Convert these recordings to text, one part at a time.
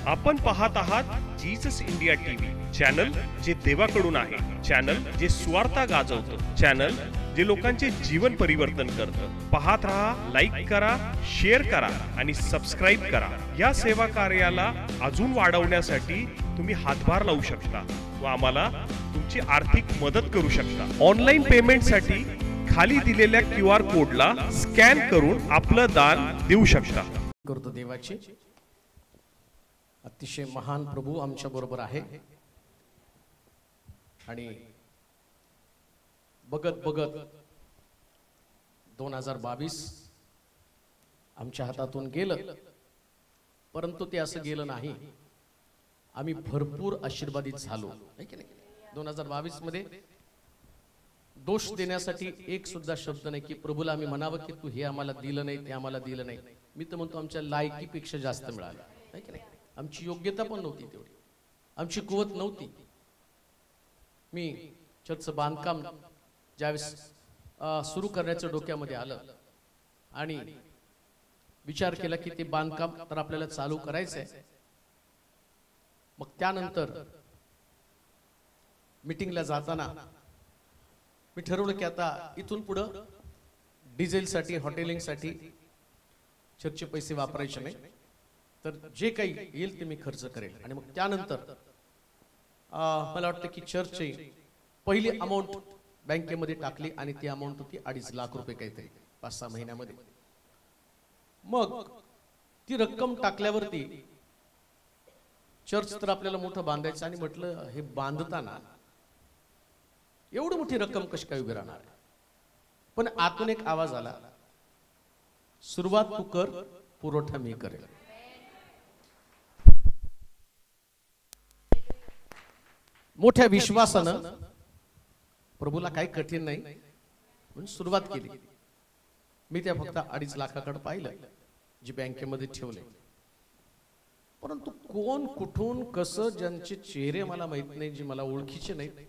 आपण पाहत आहात जीसस इंडिया टीव्ही, चॅनल जे देवाकडून आहे, चॅनल जे स्वार्थ गाजवतं, चॅनल जे लोकांचे जीवन परिवर्तन करतं. पाहत रहा, लाईक करा, शेअर करा आणि सबस्क्राईब करा. या सेवा कार्याला अजून वाढवण्यासाठी तुम्ही हातभार लावू शकता व आम्हाला तुमची आर्थिक मदत करू शकता. ऑनलाईन पेमेंटसाठी खाली दिलेल्या QR कोडला स्कॅन करून आपलं दान देऊ शकता. करतो देवाची. अतिशय महान प्रभू आमच्या बरोबर आहे आणि बघत बघत 2022 आमच्या हातातून गेलं, परंतु ते असं गेलं नाही. आम्ही भरपूर आशीर्वादित झालो, आहे की नाही. 2022 मध्ये दोष देण्यासाठी एक सुद्धा शब्द नाही की प्रभूला आम्ही म्हणावं की तू हे आम्हाला दिलं नाही, ते आम्हाला दिलं नाही. मी तर म्हणतो आमच्या लायकीपेक्षा जास्त मिळालं, आहे की नाही. आमची योग्यता पण नव्हती तेवढी, आमची कुवत नव्हती. मी चर्चचं बांधकाम ज्यावेळेस सुरू करण्याचं डोक्यामध्ये आलं आणि विचार केला की ते बांधकाम तर आपल्याला चालू करायचंय. मग त्यानंतर मीटिंगला जाताना मी ठरवलं की आता इथून पुढं डिझेलसाठी, हॉटेलिंगसाठी चर्चचे पैसे वापरायचे नाही, तर जे काही येईल ते मी खर्च करेल. आणि मग त्यानंतर मला वाटतं की चर्चची पहिली अमाऊंट बँकेमध्ये टाकली आणि ती अमाऊंट होती 2.5 लाख रुपये काहीतरी 5-6 महिन्यामध्ये. मग ती रक्कम टाकल्यावरती चर्च तर आपल्याला मोठं बांधायचं आणि म्हटलं हे बांधताना एवढी मोठी रक्कम कशी काय उभी राहणार. पण आतून एक आवाज आला, सुरुवात तू कर, पुरवठा मी करेल. मोठ्या विश्वासानं, प्रभूला काही कठीण नाही म्हणून सुरुवात केली. मी त्या फक्त 2.5 लाखाकडे पाहिलं जी बँकेमध्ये ठेवले. परंतु कोण, कुठून, कसं, ज्यांचे चेहरे मला माहित नाही, जे मला ओळखीचे नाहीत,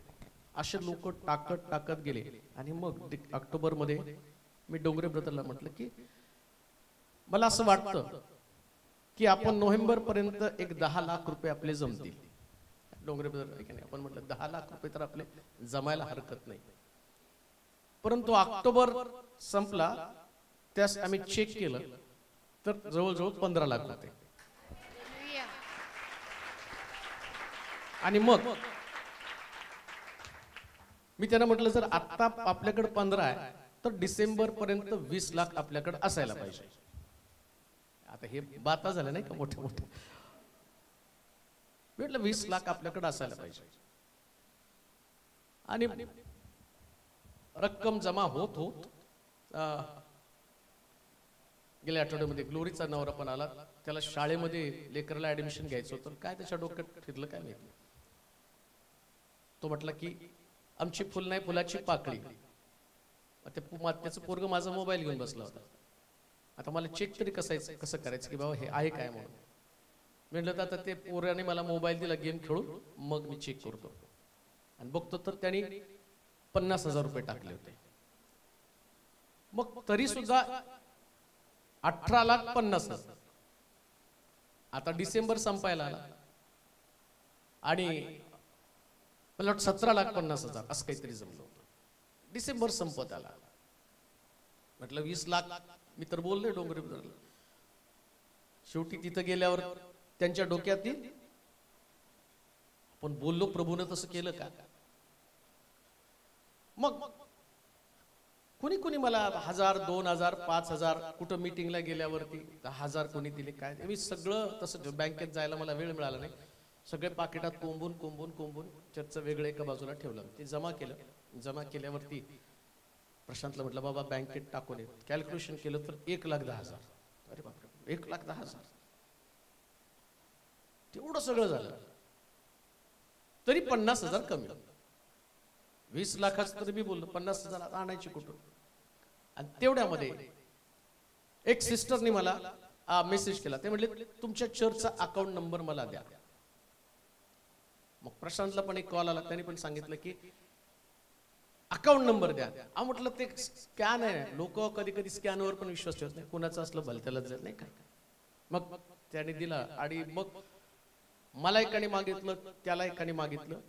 असे लोक टाकत गेले. आणि मग ऑक्टोबर मध्ये मी डोंगरे ब्रदरला म्हटलं की मला असं वाटतं की आपण नोव्हेंबर पर्यंत एक 10 लाख रुपये आपले जमतील. डोंगरे ब्रदर की नाही, आपण म्हटलं 10 लाख रुपये तर आपले जमायला हरकत नाही. परंतु ऑक्टोबर संपला, त्यास आम्ही चेक केलं तर जवळजवळ 15 लाख होते. आणि मग मी त्यांना म्हटलं जर आता आपल्याकडे 15 आहे तर डिसेंबर पर्यंत 20 लाख आपल्याकडे असायला पाहिजे. आता हे बाता झाल्या नाही का मोठ्या मोठ्या. म्हटलं 20 लाख आपल्याकडे असायला पाहिजे. आणि रक्कम जमा होत होत गेल्या आठवड्यामध्ये ग्लोरीचा नवरा पण आला. त्याला शाळेमध्ये लेकरला ऍडमिशन घ्यायचं होतं. काय त्याच्या डोक्यात फिरलं काय माहिती. तो म्हटला की आमची फुल नाही, फुलाची पाकळी. त्याचं पोरग माझा मोबाईल घेऊन बसला होता. आता मला चेक तरी कसं करायचं की बाबा हे आहे काय म्हणून. म्हटलं तर आता ते पोराने मला मोबाईल दिला गेम खेळून, मग मी चेक करतो. आणि बघतो तर त्यांनी 50,000 रुपये टाकले होते. मग तरी सुद्धा 18,50,000. आता डिसेंबर संपायला आला आणि मला वाटतं 17,50,000 असं काहीतरी जमलं होतं. डिसेंबर संपत आला. म्हटलं 20 लाख मी तर बोलले डोंगरे ब्रदरला. शेवटी तिथं गेल्यावर त्यांच्या डोक्यात पण बोललो प्रभूने तसं केलं का. मग कोणी कोणी मला 1,000, 2,000, 5,000 कुठं मीटिंगला गेल्यावरती 10,000 कोणी दिले काय. मी सगळं तसं बँकेत जायला मला वेळ मिळाला नाही. सगळे पाकिटात कोंबून चर्चचं वेगळं एका बाजूला ठेवलं. ते जमा केलं. जमा केल्यावरती प्रशांतला म्हटलं बाबा बँकेत टाकून ये. कॅल्क्युलेशन केलं तर 1,10,000. अरे बापरे, 1,10,000. तेवढं सगळं झालं तरी 50,000 कमी. 20 लाखाचं तरी मी बोललो 50,000 आणायची कुठून. आणि तेवढ्यामध्ये एक सिस्टरने मला मेसेज केला. ते म्हटले तुमच्या चर्चचा अकाउंट नंबर मला द्या. मग प्रशांतला पण एक कॉल आला. त्यांनी पण सांगितलं की अकाउंट नंबर द्या. म्हटलं ते स्कॅन आहे. लोक कधी कधी स्कॅनवर पण विश्वास ठेवत नाही. कोणाचं असलं भलत्याला जात नाही का. मग त्याने दिला आणि मग मला एकाने मागितलं, त्याला एकाने मागितलं,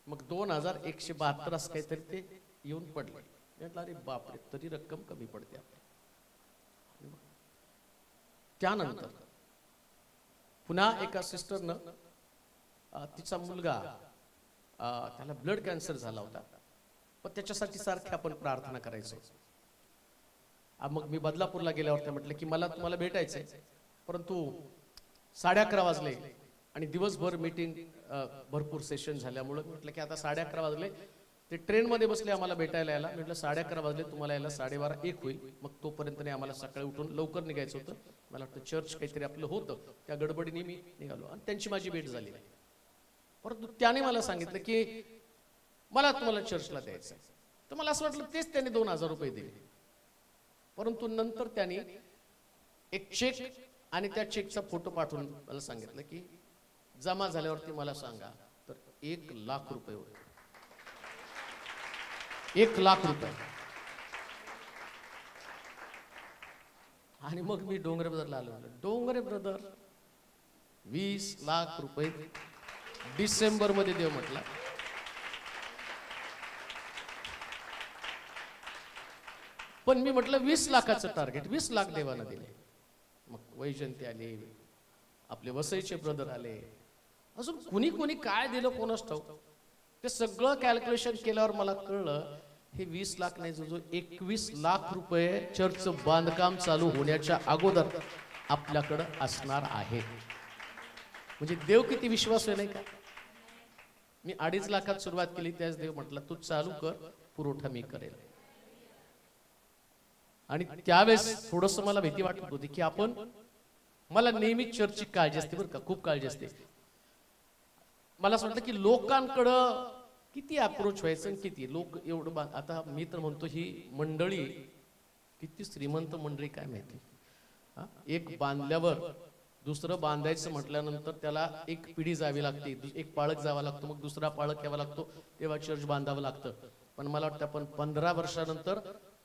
मग 2172 असं काहीतरी ते येऊन पडले. म्हटलं अरे बापरे, तरी रक्कम कमी पडते आपल्याला. त्यानंतर पुन्हा एका सिस्टरनं तिचा मुलगा त्याला ब्लड कॅन्सर झाला होता, पण त्याच्यासाठी सारखे आपण प्रार्थना करायचो. मग मी बदलापूरला गेल्यावर ते म्हटलं की मला तुम्हाला भेटायचंय, परंतु 11:30 वाजले आणि दिवसभर मीटिंग भरपूर सेशन झाल्यामुळे म्हटलं की आता 11:30 वाजले, ते ट्रेनमध्ये बसले आम्हाला भेटायला यायला. म्हटलं 11:30 वाजले, तुम्हाला यायला 12:30 1 होईल, मग तोपर्यंत नाही आम्हाला सकाळी उठून लवकर निघायचं होतं. मला वाटतं चर्च काहीतरी आपलं होतं, त्या गडबडीने मी निघालो आणि त्यांची माझी भेट झाली. परंतु त्याने मला सांगितलं की मला तुम्हाला चर्चला द्यायचं आहे. तर मला असं वाटलं तेच त्यांनी 2000 रुपये दिले. परंतु नंतर त्यांनी एक चेक आणि त्या चेकचा फोटो पाठवून मला सांगितलं की जमा झाल्यावरती मला सांगा. तर 1 लाख रुपये होते. 1 लाख रुपये. आणि मग मी डोंगरे ब्रदरला आलो. डोंगरे ब्रदर 20 लाख रुपये डिसेंबर मध्ये देव म्हटला. पण मी म्हटलं 20 लाखाचं टार्गेट, 20 लाख देवाला दिले. मग वैजंती आले, आपले वसईचे ब्रदर आले, अजून कुणी कुणी काय दिलं कोणास ठाऊक. ते सगळं कॅल्क्युलेशन केल्यावर मला कळलं हे 20 लाख नाही, जो 21 लाख रुपये चर्चचं बांधकाम चालू होण्याच्या अगोदर आपल्याकडं असणार आहे. म्हणजे देव किती विश्वास आहे नाही का. मी 2.5 लाखात सुरुवात केली, त्याच देव म्हटलं तू चालू कर, पुरवठा मी करेल. आणि त्यावेळेस थोडस मला भीती वाटत होती की आपण, मला नेहमी चर्चची काळजी असते बरं का, खूप काळजी असते. मला असं वाटतं की लोकांकडं किती अप्रोच व्हायचं, किती लोक एवढं. आता मी तर म्हणतो ही मंडळी किती श्रीमंत मंडळी काय माहिती. एक बांधल्यावर दुसरं बांधायचं म्हटल्यानंतर त्याला एक पिढी जावी लागते, एक पाळक जावा लागतो, मग दुसरा पाळक यावा लागतो, तेव्हा चर्च बांधावं लागतं. पण मला वाटतं आपण 15 वर्षानंतर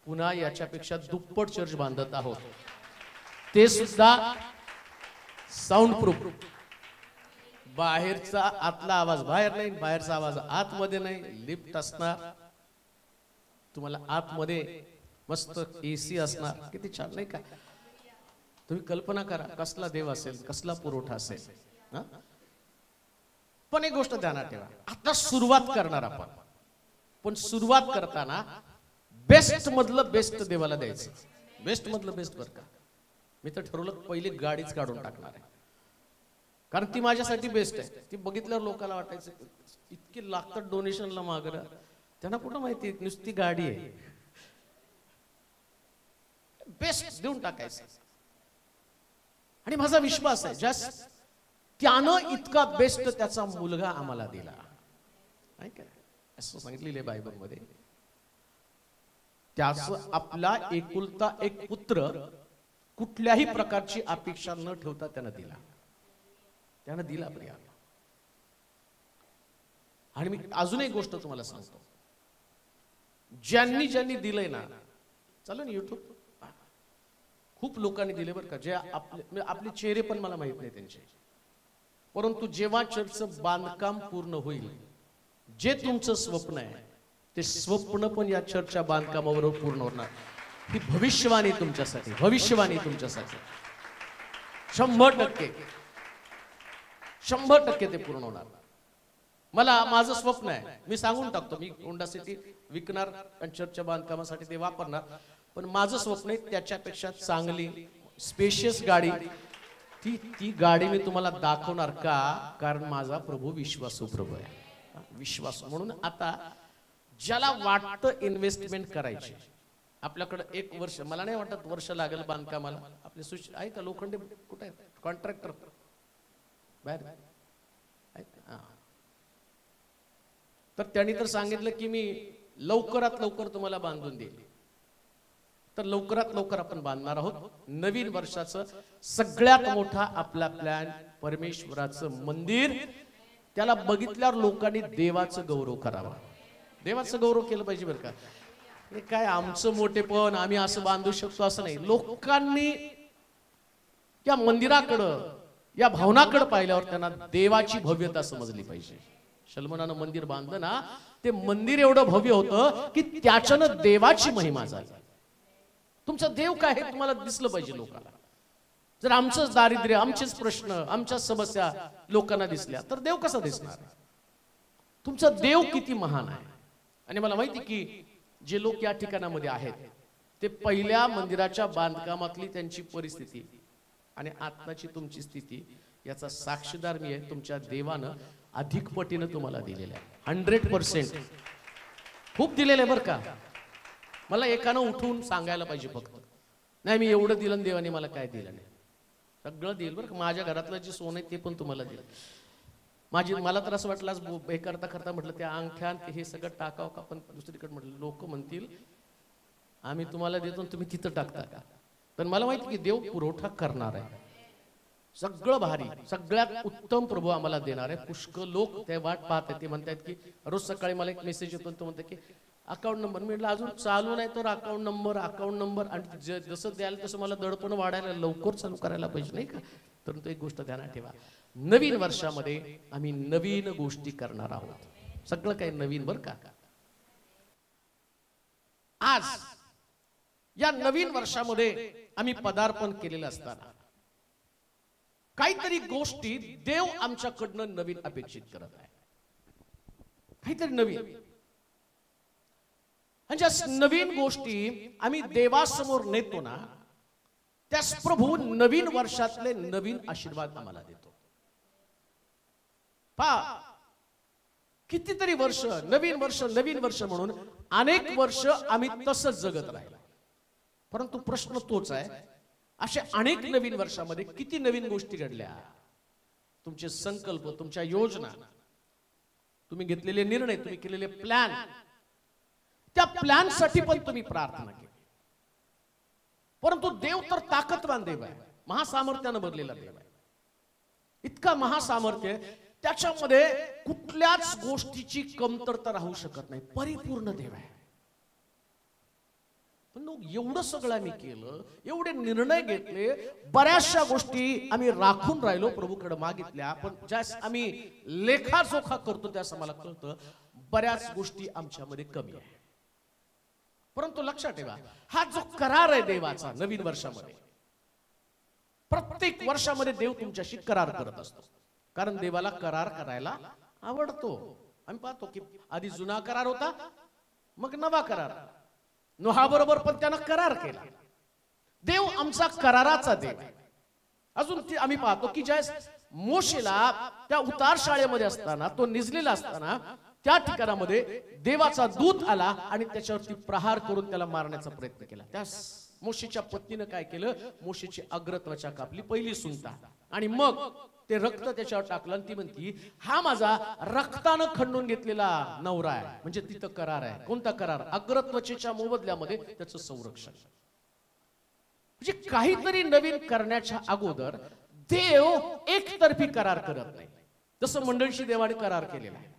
पुन्हा याच्यापेक्षा दुप्पट चर्च बांधत आहोत, ते सुद्धा साऊंड प्रूफ. बाहेरचा आतला आवाज बाहेर नाही, बाहेरचा आवाज आतमध्ये नाही. लिफ्ट असणार तुम्हाला, आतमध्ये मस्त AC असणार. किती छान नाही का. तुम्ही कल्पना करा कसला देव असेल, कसला पुरवठा असेल. पण एक गोष्ट ध्यानात ठेवा, आता सुरुवात करणार आपण, पण सुरुवात करताना बेस्ट मधलं बेस्ट देवाला द्यायचं. बेस्ट मधलं बेस्ट बरं का. मी तर ठरवलं पहिली गाडीच काढून टाकणार आहे, कारण ती माझ्यासाठी बेस्ट आहे. ती बघितल्यावर लोकांना वाटायचं इतके लागतात डोनेशनला मागणं, त्यांना कुठं माहिती नुसती गाडी आहे. बेस्ट देऊन टाकायचं. आणि माझा विश्वास आहे ज्या त्यानं इतका बेस्ट त्याचा मुलगा आम्हाला दिला, असं सांगितलेलं आहे बायबल मध्ये. त्याचं आपला एकुलता एक पुत्र कुठल्याही प्रकारची अपेक्षा न ठेवता त्यानं दिला. त्यानं दिला प्रिया. आणि मी अजून एक गोष्ट तुम्हाला सांगतो, ज्यांनी ज्यांनी दिलंय ना, चला ना युट्यूब, खूप लोकांनी दिले बरं का, जे आपले चेहरे पण मला माहित नाही त्यांचे. परंतु जेव्हा चर्चचं बांधकाम पूर्ण होईल, जे तुमचं स्वप्न आहे ते स्वप्न पण या चर्चच्या बांधकामाबरोबर पूर्ण होणार. ही भविष्यवाणी तुमच्यासाठी, भविष्यवाणी तुमच्यासाठी 100% 100% ते पूर्ण होणार. मला माझं स्वप्न आहे, मी सांगून टाकतो, मी होंडा सिटी विकणार आणि चर्चच्या बांधकामासाठी ते वापरणार. पण माझं स्वप्न आहे त्याच्यापेक्षा चांगली स्पेशियस गाडी, ती गाडी मी तुम्हाला दाखवणार. का? कारण माझा प्रभू विश्वासू प्रभू आहे. विश्वास म्हणून आता ज्याला वाटतं इन्व्हेस्टमेंट करायची, आपल्याकडे 1 वर्ष, मला नाही वाटत वर्ष लागेल बांधकामाला. आपले आहे का लोखंडे कुठे आहेत, कॉन्ट्रॅक्टर बाहेर आहेत. तर त्यांनी तर सांगितलं की मी लवकरात लवकर तुम्हाला बांधून देईल. तर लवकरात लवकर आपण बांधणार आहोत. नवीन वर्षाचं सगळ्यात मोठा आपला प्लॅन परमेश्वराचं मंदिर. त्याला बघितल्यावर लोकांनी देवाचं गौरव करावा, देवाचं गौरव केलं पाहिजे बरं का. काय आमचं मोठेपण, आम्ही असं बांधू शकतो असं नाही. लोकांनी त्या मंदिराकडं या भावनाकडे पाहिल्यावर त्यांना देवाची भव्यता समजली पाहिजे. सलमानानं मंदिर बांधलं ना, ते मंदिर एवढं भव्य होतं की त्याच्यानं देवाची महिमा झाली. तुमचं देव काय हे तुम्हाला दिसलं पाहिजे लोकांना. जर आमचंच दारिद्र्य, आमचेच प्रश्न, आमच्या समस्या लोकांना दिसल्या तर देव कसा दिसणार? तुमचा देव किती महान आहे. आणि मला माहिती की जे लोक या ठिकाणामध्ये आहेत ते पहिल्या मंदिराच्या बांधकामातली त्यांची परिस्थिती आणि आत्ताची तुमची स्थिती याचा साक्षीदार मी आहे. तुमच्या देवानं अधिक पटीनं तुम्हाला दिलेलं आहे. 100% खूप दिलेलं आहे बरं का. मला एकानं उठून सांगायला पाहिजे फक्त, नाही मी एवढं दिलं देवाने मला काय दिलं नाही. सगळं दिलं बरं का. माझ्या घरातलं जे सोनं आहे ते पण तुम्हाला दिलं. मला तर असं वाटलं आज हे करता करता म्हटलं त्या अंगठ्यान हे सगळं टाकावं का, पण दुसरीकडे म्हटलं लोक म्हणतील आम्ही तुम्हाला देतो तुम्ही तिथं टाकता का. पण मला माहिती की देव पुरवठा करणार आहे. सगळं भारी, सगळ्यात उत्तम प्रभू आम्हाला देणार आहे. पुष्कळ लोक ते वाट पाहत आहेत. ते म्हणतात की रोज सकाळी मला एक मेसेज येतो, तो म्हणतात की अकाउंट नंबर. मी म्हटलं अजून चालू नाही तर अकाउंट नंबर आणि जसं द्याल तसं मला दडपण वाढायला लवकर चालू करायला पाहिजे नाही का. परंतु एक गोष्ट ध्यानात ठेवा, नवीन वर्षामध्ये आम्ही नवीन गोष्टी करणार आहोत. सगळं काही नवीन बरं का. आज या नवीन वर्षामध्ये आम्ही पदार्पण केलेलं असताना काहीतरी गोष्टी देव आमच्याकडनं नवीन अपेक्षित करत आहे. काहीतरी नवीन. ज्या नवीन गोष्टी आम्ही देवासमोर नेतो ना, त्यास प्रभू नवीन वर्षातले नवीन आशीर्वाद आम्हाला देतो. पहा कितीतरी वर्ष नवीन वर्ष म्हणून अनेक वर्ष आम्ही तसंच जगत राहिलो. परंतु प्रश्न तोच आहे, अशा अनेक नवीन वर्षामध्ये किती नवीन गोष्टी घडल्या. तुमचे संकल्प, तुमच्या योजना, तुम्ही घेतलेले निर्णय, तुम्ही केलेले प्लॅन, त्या प्लॅन साठी पण तुम्ही प्रार्थना केली. परंतु देव तर ताकदवान देव आहे, महासामर्थ्यानं भरलेला देव आहे. इतका महासामर्थ्य त्याच्यामध्ये कुठल्याच गोष्टीची कमतरता राहू शकत नाही. परिपूर्ण देव आहे. पण एवढं सगळं आम्ही केलं, एवढे निर्णय घेतले, बऱ्याचशा गोष्टी आम्ही राखून राहिलो, प्रभूकडे मागितल्या. पण ज्यास आम्ही लेखाजोखा करतो त्यास आम्हाला कळतं बऱ्याच गोष्टी आमच्यामध्ये कमी आहे. परंतु लक्षात ठेवा, हा जो करार आहे देवाचा नवीन वर्षामध्ये, प्रत्येक वर्षामध्ये देव तुमच्याशी करार करत असतो. कारण देवाला करार करायला आवडतो. आम्ही पाहतो की आधी जुना करार होता, मग नवा करार. नोहा बरोबर पण त्यानं करार केला. देव आमचा कराराचा देव आहे. अजून आम्ही पाहतो की ज्या मोशेला त्या उतार शाळेमध्ये असताना, तो निजलेला असताना, त्या ठिकाणामध्ये देवाचा दूत आला आणि त्याच्यावरती प्रहार करून त्याला मारण्याचा प्रयत्न केला. त्या मोशेच्या पत्नीनं काय केलं, मोशेची अग्रत्वचा कापली, पहिली सुंता, आणि मग ते रक्त त्याच्यावर टाकलं. आणि ती म्हणती हा माझा रक्तानं खंडून घेतलेला नवरा आहे. म्हणजे तिथं करार आहे. कोणता करार? अग्रत्वचेच्या मोबदल्यामध्ये त्याचं संरक्षण. म्हणजे काहीतरी नवीन करण्याच्या अगोदर देव एकतर्फी करार करत नाही. जसं मंडळीशी देवाने करार केलेला आहे.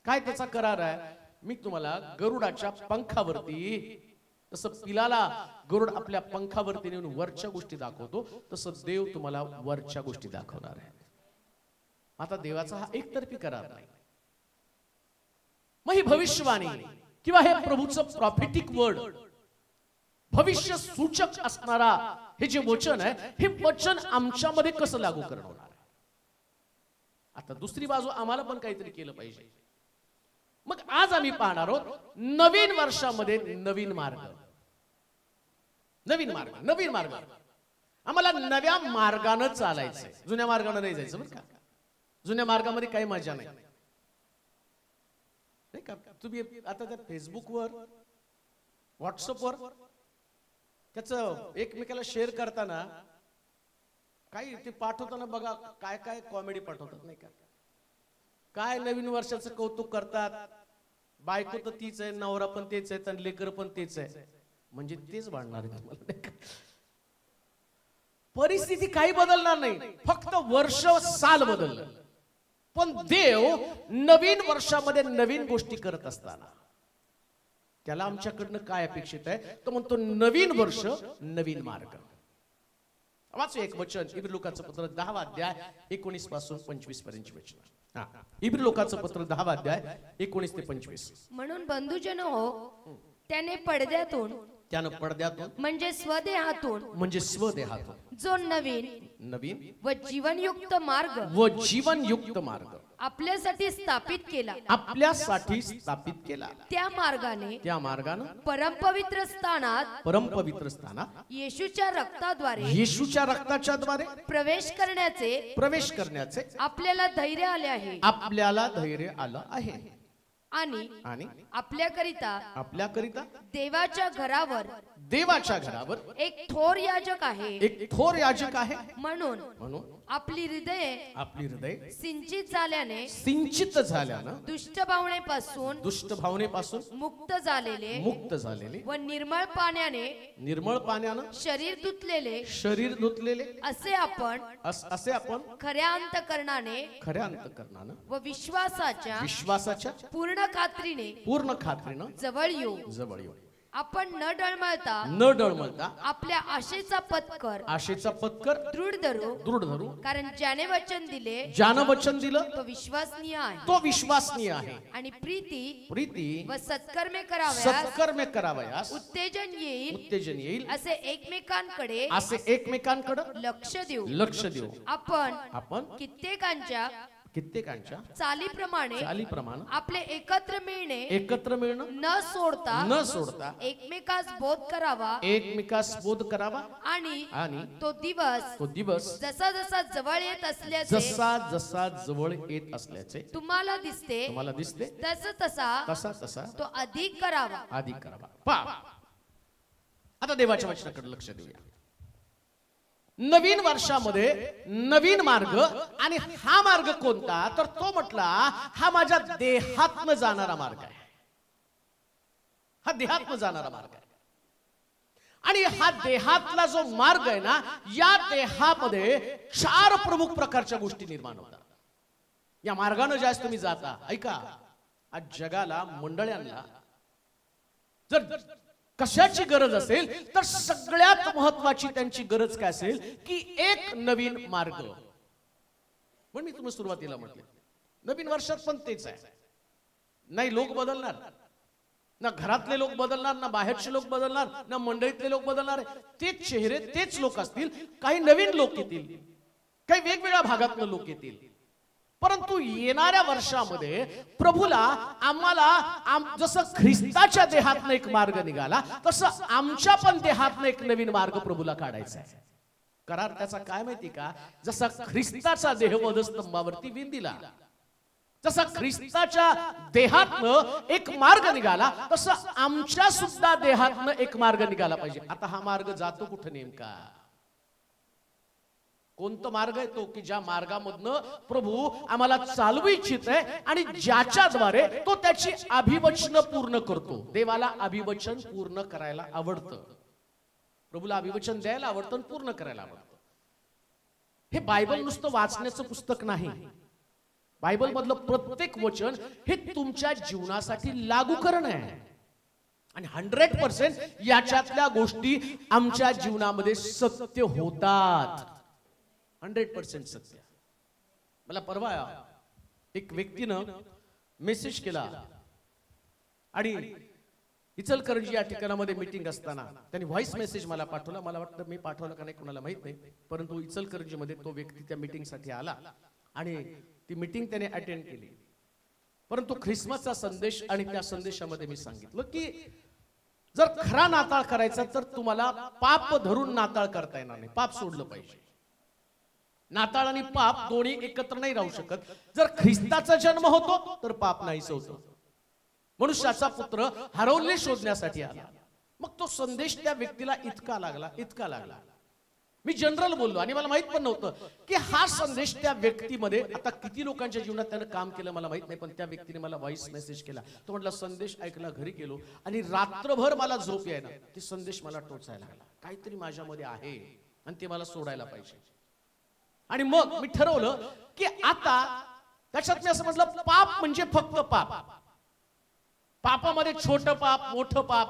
काय त्याचा करार आहे? मी तुम्हाला गरुडाच्या पंखावरती, तसं पिलाला गरुड आपल्या पंखावरती नेऊन वरच्या गोष्टी दाखवतो, तसं देव तुम्हाला वरच्या गोष्टी दाखवणार आहे. आता देवाचा हा एकतर्फी करार नाही. मग ही भविष्यवाणी किंवा हे प्रभूचं प्रॉफिटिक वर्ड, भविष्य सूचक असणारा हे जे वचन आहे, हे वचन आमच्यामध्ये कसं लागू करणार आहे? आता दुसरी बाजू आम्हाला पण काहीतरी केलं पाहिजे. मग आज आम्ही पाहणार आहोत नवीन वर्षामध्ये नवीन मार्ग. नवीन मार्ग आम्हाला नव्या मार्गाने चालायचंय, जुन्या मार्गाने नाही जायचं बरं का. जुन्या मार्गामध्ये काही मजा नाही का. तुम्ही आता त्या फेसबुकवर, व्हॉट्सअपवर त्याचं एकमेकाला शेअर करताना काही ते पाठवताना बघा काय काय कॉमेडी पाठवतात नाही का. काय नवीन वर्षाचं कौतुक करतात. बायको तर तीच आहे, नवरा पण तेच आहे, आणि लेकर पण तेच आहे. म्हणजे तेच वाढणार आहे तुम्हाला. परिस्थिती काही बदलणार नाही, फक्त वर्ष साल बदललं. पण देव नवीन वर्षामध्ये नवीन गोष्टी करत असताना त्याला आमच्याकडनं काय अपेक्षित आहे? तो म्हणतो नवीन वर्ष नवीन मार्ग. वाचू एक वचन, इब्री लोकांचं पत्र 10 अध्याय 19 पासून 25 पर्यंत वचन. इब्री लोकांचं पत्र 10 अध्याय 19 ते 25. म्हणून बंधुजन हो, त्याने पडद्यातून म्हणजे स्वदेहातून जो नवीन व जीवनयुक्त मार्ग आपल्यासाठी स्थापित केला, त्या मार्गाने परमपवित्र स्थानात येशूच्या रक्ताच्या द्वारे प्रवेश करण्याचे आपल्याला धैर्य आलं आहे. आणि आपल्याकरिता देवाच्या घरावर एक थोर याजक आहे. म्हणून आपली हृदये सिंचित झाल्याने दुष्ट भावनेपासून मुक्त झालेले व निर्मळ पाण्याने शरीर धुतलेले असे आपण खऱ्या अंतःकरणाने व विश्वासाच्या पूर्ण खात्रीने जवळ येऊ. आपण न डळमळता आपल्या आशेचा पत्कर दृढ धरू. कारण ज्याने वचन दिलं तो विश्वसनीय आहे. आणि प्रीती व सत्कर्मे करावयास उत्तेजन येईल असे एकमेकांकडे लक्ष देऊ. आपण कित्येकांच्या चालीप्रमाणे आपले एकत्र मिळणे न सोडता एकमेकास बोध करावा. आणि तो दिवस जसा जसा जवळ येत असल्याचे तुम्हाला दिसते तसा तो अधिक करावा. आता देवाच्या वचनाकडे लक्ष देऊया. नवीन वर्षामध्ये नवीन मार्ग, आणि हा मार्ग कोणता तर तो म्हटला हा माझ्या देहात्म जाणारा मार्ग आहे. हा देहात्म जाणारा मार्ग आहे. आणि हा देहातला जो मार्ग आहे ना, या देहामध्ये 4 प्रमुख प्रकारच्या गोष्टी निर्माण होतात. या मार्गाने ज्यास तुम्ही जाता, ऐका, आज जगाला, मंडळ्यांना जर कशाची गरज असेल तर सगळ्यात महत्वाची त्यांची गरज काय असेल की एक नवीन मार्ग. पण मी तुम्हाला सुरुवातीला म्हटले नवीन वर्षात पण तेच आहे. नाही लोक बदलणार, ना घरातले लोक बदलणार, ना बाहेरचे लोक बदलणार, ना मंडळीतले लोक बदलणार. तेच चेहरे, तेच लोक असतील. काही नवीन लोक येतील, काही वेगवेगळ्या भागातले लोक येतील. परंतु येणाऱ्या वर्षामध्ये प्रभूला आम्हाला जसं ख्रिस्ताच्या देहातनं एक मार्ग निघाला तसं आमच्या पण देहातनं एक नवीन मार्ग प्रभूला काढायचा आहे. करार त्याचा काय माहिती का, जसा ख्रिस्ताचा देह वधस्तंभावरती विंदिला, जसा ख्रिस्ताच्या देहातनं एक मार्ग निघाला तसं आमच्या सुद्धा देहातनं एक मार्ग निघाला पाहिजे. आता हा मार्ग जातो कुठे नेमका, कोणता मार्ग आहे तो की ज्या मार्गामधनं प्रभू आम्हाला चालवू इच्छित आहे आणि ज्याच्याद्वारे तो त्याची अभिवचन पूर्ण करतो. देवाला अभिवचन पूर्ण करायला आवडतं, प्रभूला अभिवचन द्यायला आवडतं, पूर्ण करायला आवडतं. हे बायबल नुसतं वाचण्याचं पुस्तक नाही. बायबल मधलं प्रत्येक वचन हे तुमच्या जीवनासाठी लागू करणं आहे. आणि 100% याच्यातल्या गोष्टी आमच्या जीवनामध्ये सत्य होतात. 100% सत्य. मला परवा एक व्यक्तीनं मेसेज केला आणि इचलकरंजी या ठिकाणामध्ये मीटिंग असताना त्यांनी व्हॉइस मेसेज मला पाठवला. मला वाटतं मी पाठवलं का नाही कोणाला माहित नाही, परंतु इचलकरंजी मध्ये तो व्यक्ती त्या मीटिंग साठी आला आणि ती मीटिंग त्याने अटेंड केली. परंतु ख्रिसमसचा संदेश आणि त्या संदेशामध्ये मी सांगितलं की जर खरा नाताळ करायचा तर तुम्हाला पाप धरून नाताळ करता येणार नाही, पाप सोडलं पाहिजे. नाताळ आणि पाप दोन्ही एकत्र नाही राहू शकत. जर ख्रिस्ताचा जन्म होतो तर पाप नाहीच होतो. मनुष्याचा पुत्र हरवले शोधण्यासाठी आला. मग तो संदेश त्या व्यक्तीला इतका लागला. मी जनरल बोललो आणि मला माहित पण नव्हतं की हा संदेश त्या व्यक्तीमध्ये आता किती लोकांच्या जीवनात त्यानं काम केलं मला माहित नाही, पण त्या व्यक्तीने मला व्हॉइस मेसेज केला. तो म्हटला संदेश ऐकला, घरी गेलो आणि रात्रभर मला झोप यायला. ती संदेश मला टोचायला लागला. काहीतरी माझ्यामध्ये आहे आणि ते मला सोडायला पाहिजे. आणि मग मी ठरवलं की आता त्याच्यात मी असं म्हटलं पाप म्हणजे फक्त पाप. पापामध्ये छोटं पाप, मोठं पाप,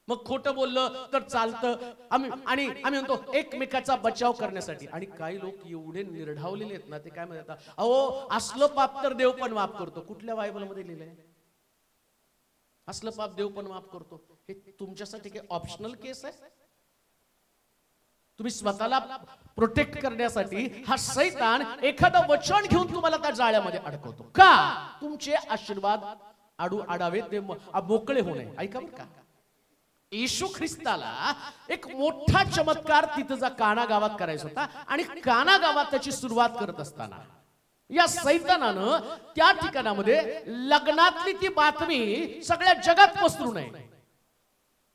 मग खोटं बोललं तर चालतं. आम्ही म्हणतो एकमेकाचा बचाव करण्यासाठी. आणि काही लोक एवढे निर्ढावलेले आहेत ना, ते काय म्हणतात, अहो असलं पाप तर देव पण माफ करतो. कुठल्या बायबलमध्ये लिहिलंय असलं पाप देव पण माफ करतो? हे तुमच्यासाठी काही ऑप्शनल केस आहे? तुम्ही स्वतःला प्रोटेक्ट करण्यासाठी हा शैतान एखादं वचन घेऊन तुम्हाला त्या जाळ्यामध्ये अडकवतो. का? तुमचे आशीर्वाद आडावे, ते मोकळे होणे. ऐका बरं का, येशू ख्रिस्ताला एक मोठा चमत्कार तिथं काना गावात करायचा होता. आणि काना गावात त्याची सुरुवात करत असताना या शैतानानं त्या ठिकाणामध्ये लग्नातली ती बातमी सगळ्या जगात पसरू नये.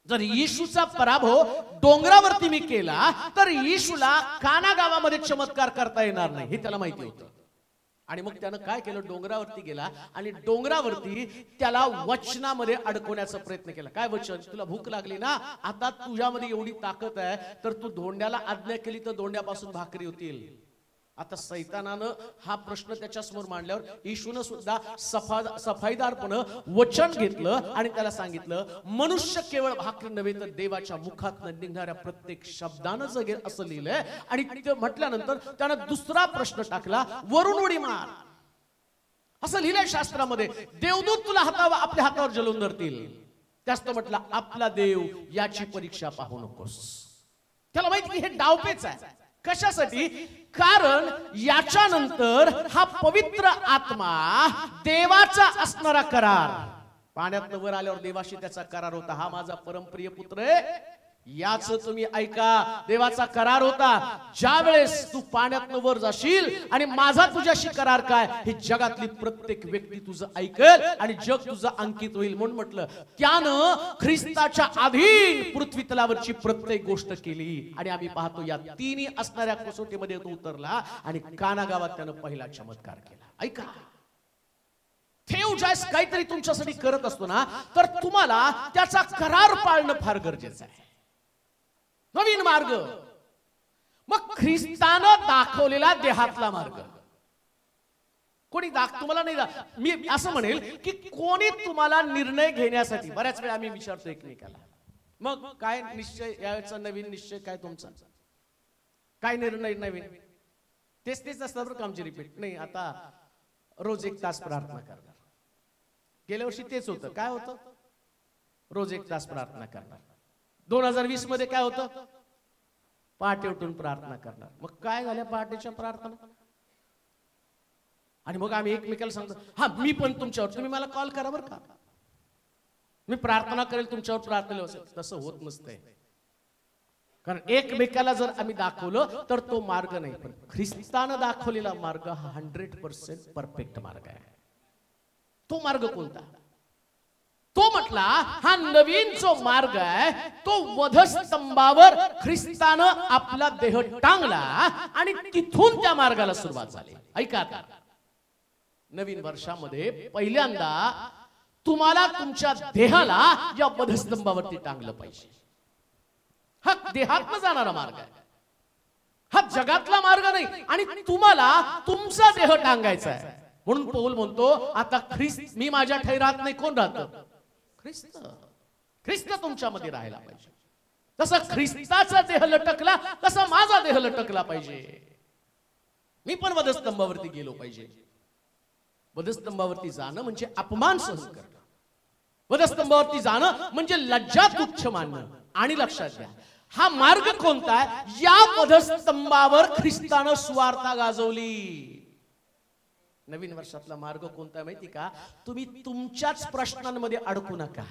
जर येशूचा पराभव डोंगरावरती मी केला तर येशूला काना गावामध्ये चमत्कार करता येणार नाही, हे त्याला माहिती होतं. आणि मग त्यानं काय केलं, डोंगरावरती गेला आणि डोंगरावरती त्याला वचनामध्ये अडकवण्याचा प्रयत्न केला. काय वचन? तुला भूक लागली ना, आता तुझ्यामध्ये एवढी ताकद आहे तर तू धोंड्याला आज्ञा केली तर धोंड्यापासून भाकरी होतील. आता शैतानानं हा प्रश्न त्याच्या समोर मांडल्यावर येशूनं सुद्धा सफाईदारपणे वचन घेतलं आणि त्याला सांगितलं, मनुष्य केवळ भाकर नव्हे तर देवाच्या मुखातून निघणाऱ्या प्रत्येक शब्दानं जगेल असं लिहिलंय. आणि ते म्हटल्यानंतर त्यानं दुसरा प्रश्न टाकला, वरून उडी मार असं लिहिलंय शास्त्रामध्ये. देवदूत तुला आपल्या हातावर जलून धरतील. त्याच तो म्हटला, आपला देव याची परीक्षा पाहू नकोस. त्याला माहिती की हे डावपेच आहे. कशासाठी? कारण याच्यानंतर हा पवित्र आत्मा देवाचा असणारा करार, पाण्यात वर आल्यावर देवाशी त्याचा करार होता, हा माझा परमप्रिय पुत्र आहे, याच तुम्ही ऐका. देवाचा करार होता, ज्या वेळेस तू पाण्यात वर जाशील आणि माझा तुझ्याशी करार काय, हे जगातली प्रत्येक व्यक्ती तुझं ऐकेल आणि जग तुझं अंकित होईल. म्हणून म्हटलं त्यानं ख्रिस्ताच्या अधीन पृथ्वी तलावरची प्रत्येक गोष्ट केली. आणि आम्ही पाहतो या तिन्ही असणाऱ्या कसोटीमध्ये तो उतरला आणि काना गावात त्यानं पहिला चमत्कार केला. ऐका, ठेव ज्यास काहीतरी तुमच्यासाठी करत असतो ना, तर तुम्हाला त्याचा करार पाळणं फार गरजेचं आहे. नवीन मार्ग, मग ख्रिस्तानं दाखवलेला देहातला मार्ग कोणी तुम्हाला नाही. मी असं म्हणेल की कोणी तुम्हाला निर्णय घेण्यासाठी, बऱ्याच वेळा आम्ही विचारतो एकमेकाला, मग काय निश्चय याचा नवीन निश्चय काय तुमचा, काय निर्णय नवीन? तेच असतात बरं का आमची रिपीट. नाही आता रोज 1 तास प्रार्थना करणार. गेल्या वर्षी तेच होतं. काय होतं? रोज 1 तास प्रार्थना करणार. 2020 मध्ये काय होतं? पहाटे उठून प्रार्थना करणार. मग काय झाल्या पहाटेच्या प्रार्थना? आणि मग आम्ही एकमेकाला सांगतो, हा मी पण तुमच्यावर, तुम्ही मला कॉल करा बरं का, मी प्रार्थना करेल तुमच्यावर प्रार्थना असेल. तसं होत नसतंय. कारण एकमेकाला जर आम्ही दाखवलं तर तो मार्ग नाही, पण ख्रिस्तानं दाखवलेला मार्ग हा 100% परफेक्ट मार्ग आहे. तो मार्ग कोणता? तो म्हटला हा नवीन जो मार्ग आहे तो वधस्तंभावर ख्रिस्तानं आपला देह टांगला आणि तिथून त्या मार्गाला सुरुवात झाली. ऐका, आता नवीन वर्षामध्ये पहिल्यांदा तुम्हाला तुमच्या देहाला या वधस्तंभावरती टांगलं पाहिजे. हा देहातनं जाणारा मार्ग आहे, हा जगातला मार्ग नाही. आणि तुम्हाला तुमचा देह टांगायचा आहे. म्हणून पौल म्हणतो, आता ख्रिस्त मी माझ्या ठैरात नाही, कोण राहतं? ख्रिस्त तुमच्यामध्ये राहायला पाहिजे. तसं ख्रिस्ताचा देह लटकला तसा माझा देह लटकला पाहिजे. मी पण वधस्तंभावरती गेलो पाहिजे. वधस्तंभावरती जाणं म्हणजे अपमान सहन करणं. वधस्तंभावरती जाणं म्हणजे लज्जा तुच्छ मानणं. आणि लक्षात घ्या, हा मार्ग कोणता आहे? या वधस्तंभावर ख्रिस्तानं सुवार्ता गाजवली. नवीन वर्षातला मार्ग कोणता माहिती का? तुम्ही तुमच्याच प्रश्नांमध्ये अडकू नका.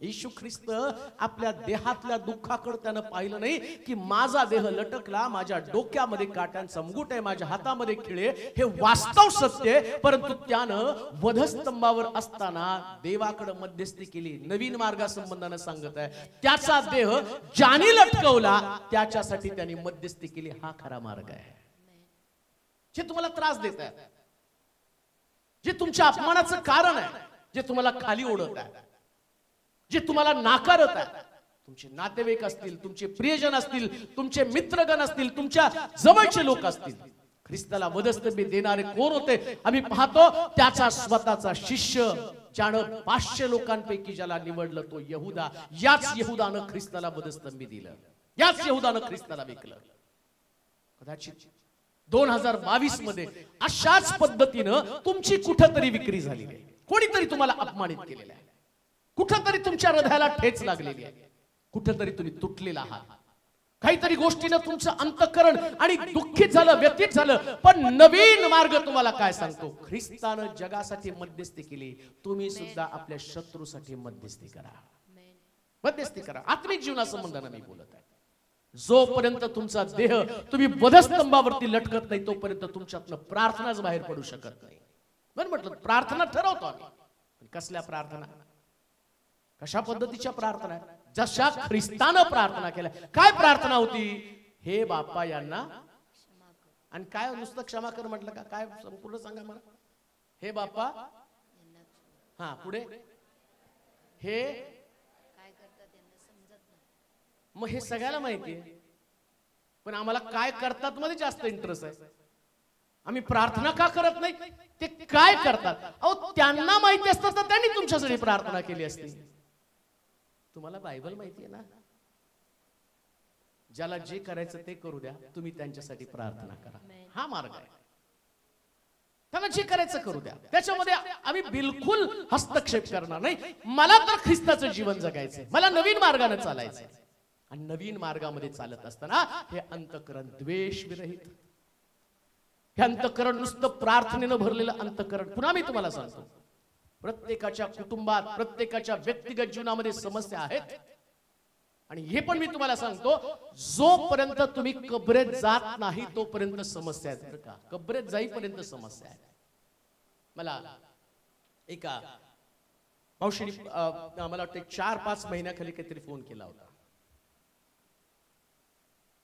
येशू ख्रिस्त आपल्या देहातल्या दुःखाकडे त्यानं पाहिलं नाही की माझा देह लटकला, माझ्या डोक्यामध्ये काट्यांचा मुकुट आहे, माझ्या हातामध्ये खिळे, हे वास्तव सत्य. परंतु त्यानं वधस्तंभावर असताना देवाकडे मध्यस्थी केली. नवीन मार्गासंबंधानं सांगत आहे, त्याचा देह ज्याने लटकवला त्याच्यासाठी त्यांनी मध्यस्थी केली. हा खरा मार्ग आहे. जे तुम्हाला त्रास देत आहे, जे तुमच्या अपमानाचं कारण आहे, जे तुम्हाला खाली ओढत आहे, जे तुम्हाला नाकारत आहे, तुमचे नातेवाईक असतील, तुमचे प्रियजन असतील, तुमचे मित्रगण असतील, तुमच्या जवळचे लोक असतील, ख्रिस्ताला मध्यस्थी देणारे कोण होते आम्ही पाहतो, त्याचा स्वतःचा शिष्य, ज्यानं 500 लोकांपैकी ज्याला निवडलं तो यहुदा. याच यहुदानं ख्रिस्ताला मध्यस्थी दिलं, याच यहुदानं ख्रिस्ताला विकलं. कदाचित 2022 मध्ये अशाच पद्धतीनं तुमची कुठंतरी विक्री झालेली आहे. कोणीतरी तुम्हाला अपमानित केलेलं आहे, कुठंतरी तुमच्या हृदयाला ठेच लागलेली आहे, कुठंतरी तुम्ही तुटलेला आहात. काहीतरी गोष्टीनं तुमचं अंतःकरण आणि दुःखित झालं, व्यथित झालं. पण नवीन मार्ग तुम्हाला काय सांगतो, ख्रिस्तानं जगासाठी मध्यस्थी केली, तुम्ही सुद्धा आपल्या शत्रूसाठी मध्यस्थी करा. मध्यस्थी करा. आत्मिक जीवनासंबंधाने मी बोलत आहे. जोपर्यंत तुमचा देह तुम्ही वधस्तंभावरती लटकत नाही तोपर्यंत तुमच्यातनं प्रार्थनाच बाहेर पडू शकत नाही. म्हणून म्हटलं प्रार्थना ठरवतो आम्ही. कसल्या प्रार्थना, कशा पद्धतीच्या प्रार्थना, जशा ख्रिस्तानं प्रार्थना केल्या. काय प्रार्थना होती, हे बाप्पा यांना, आणि काय नुसतं क्षमा कर म्हटलं का, काय संपूर्ण सांगा मला. हे बाप्पा, हा पुढे, हे मग हे सगळ्याला माहिती आहे, पण आम्हाला काय करतात मध्ये जास्त इंटरेस्ट आहे. आम्ही प्रार्थना का करत नाही, ते काय करतात. अहो त्यांना माहिती असतं तर त्यांनी तुमच्यासाठी प्रार्थना केली असती. तुम्हाला बायबल माहिती आहे ना, ज्याला जे करायचं ते करू द्या, तुम्ही त्यांच्यासाठी प्रार्थना करा. हा मार्ग आहे. त्यांना जे करायचं करू द्या, त्याच्यामध्ये आम्ही बिलकुल हस्तक्षेप करणार नाही. मला तर ख्रिस्ताचं जीवन जगायचंय, मला नवीन मार्गाने चालायचंय. आणि नवीन मार्गामध्ये चालत असताना हे अंतःकरण द्वेष विरहित, हे अंतःकरण नुसतं प्रार्थनेनं भरलेलं अंतःकरण. पुन्हा मी तुम्हाला सांगतो, प्रत्येकाच्या कुटुंबात, प्रत्येकाच्या व्यक्तिगत जीवनामध्ये समस्या आहेत. आणि हे पण मी तुम्हाला सांगतो, जोपर्यंत तुम्ही कबरेत जात नाही तोपर्यंत समस्या आहेत बरं का. कबरेत जाईपर्यंत समस्या आहेत. मला एका मावशीने मला वाटतं 4-5 महिन्याखाली काहीतरी फोन केला होता.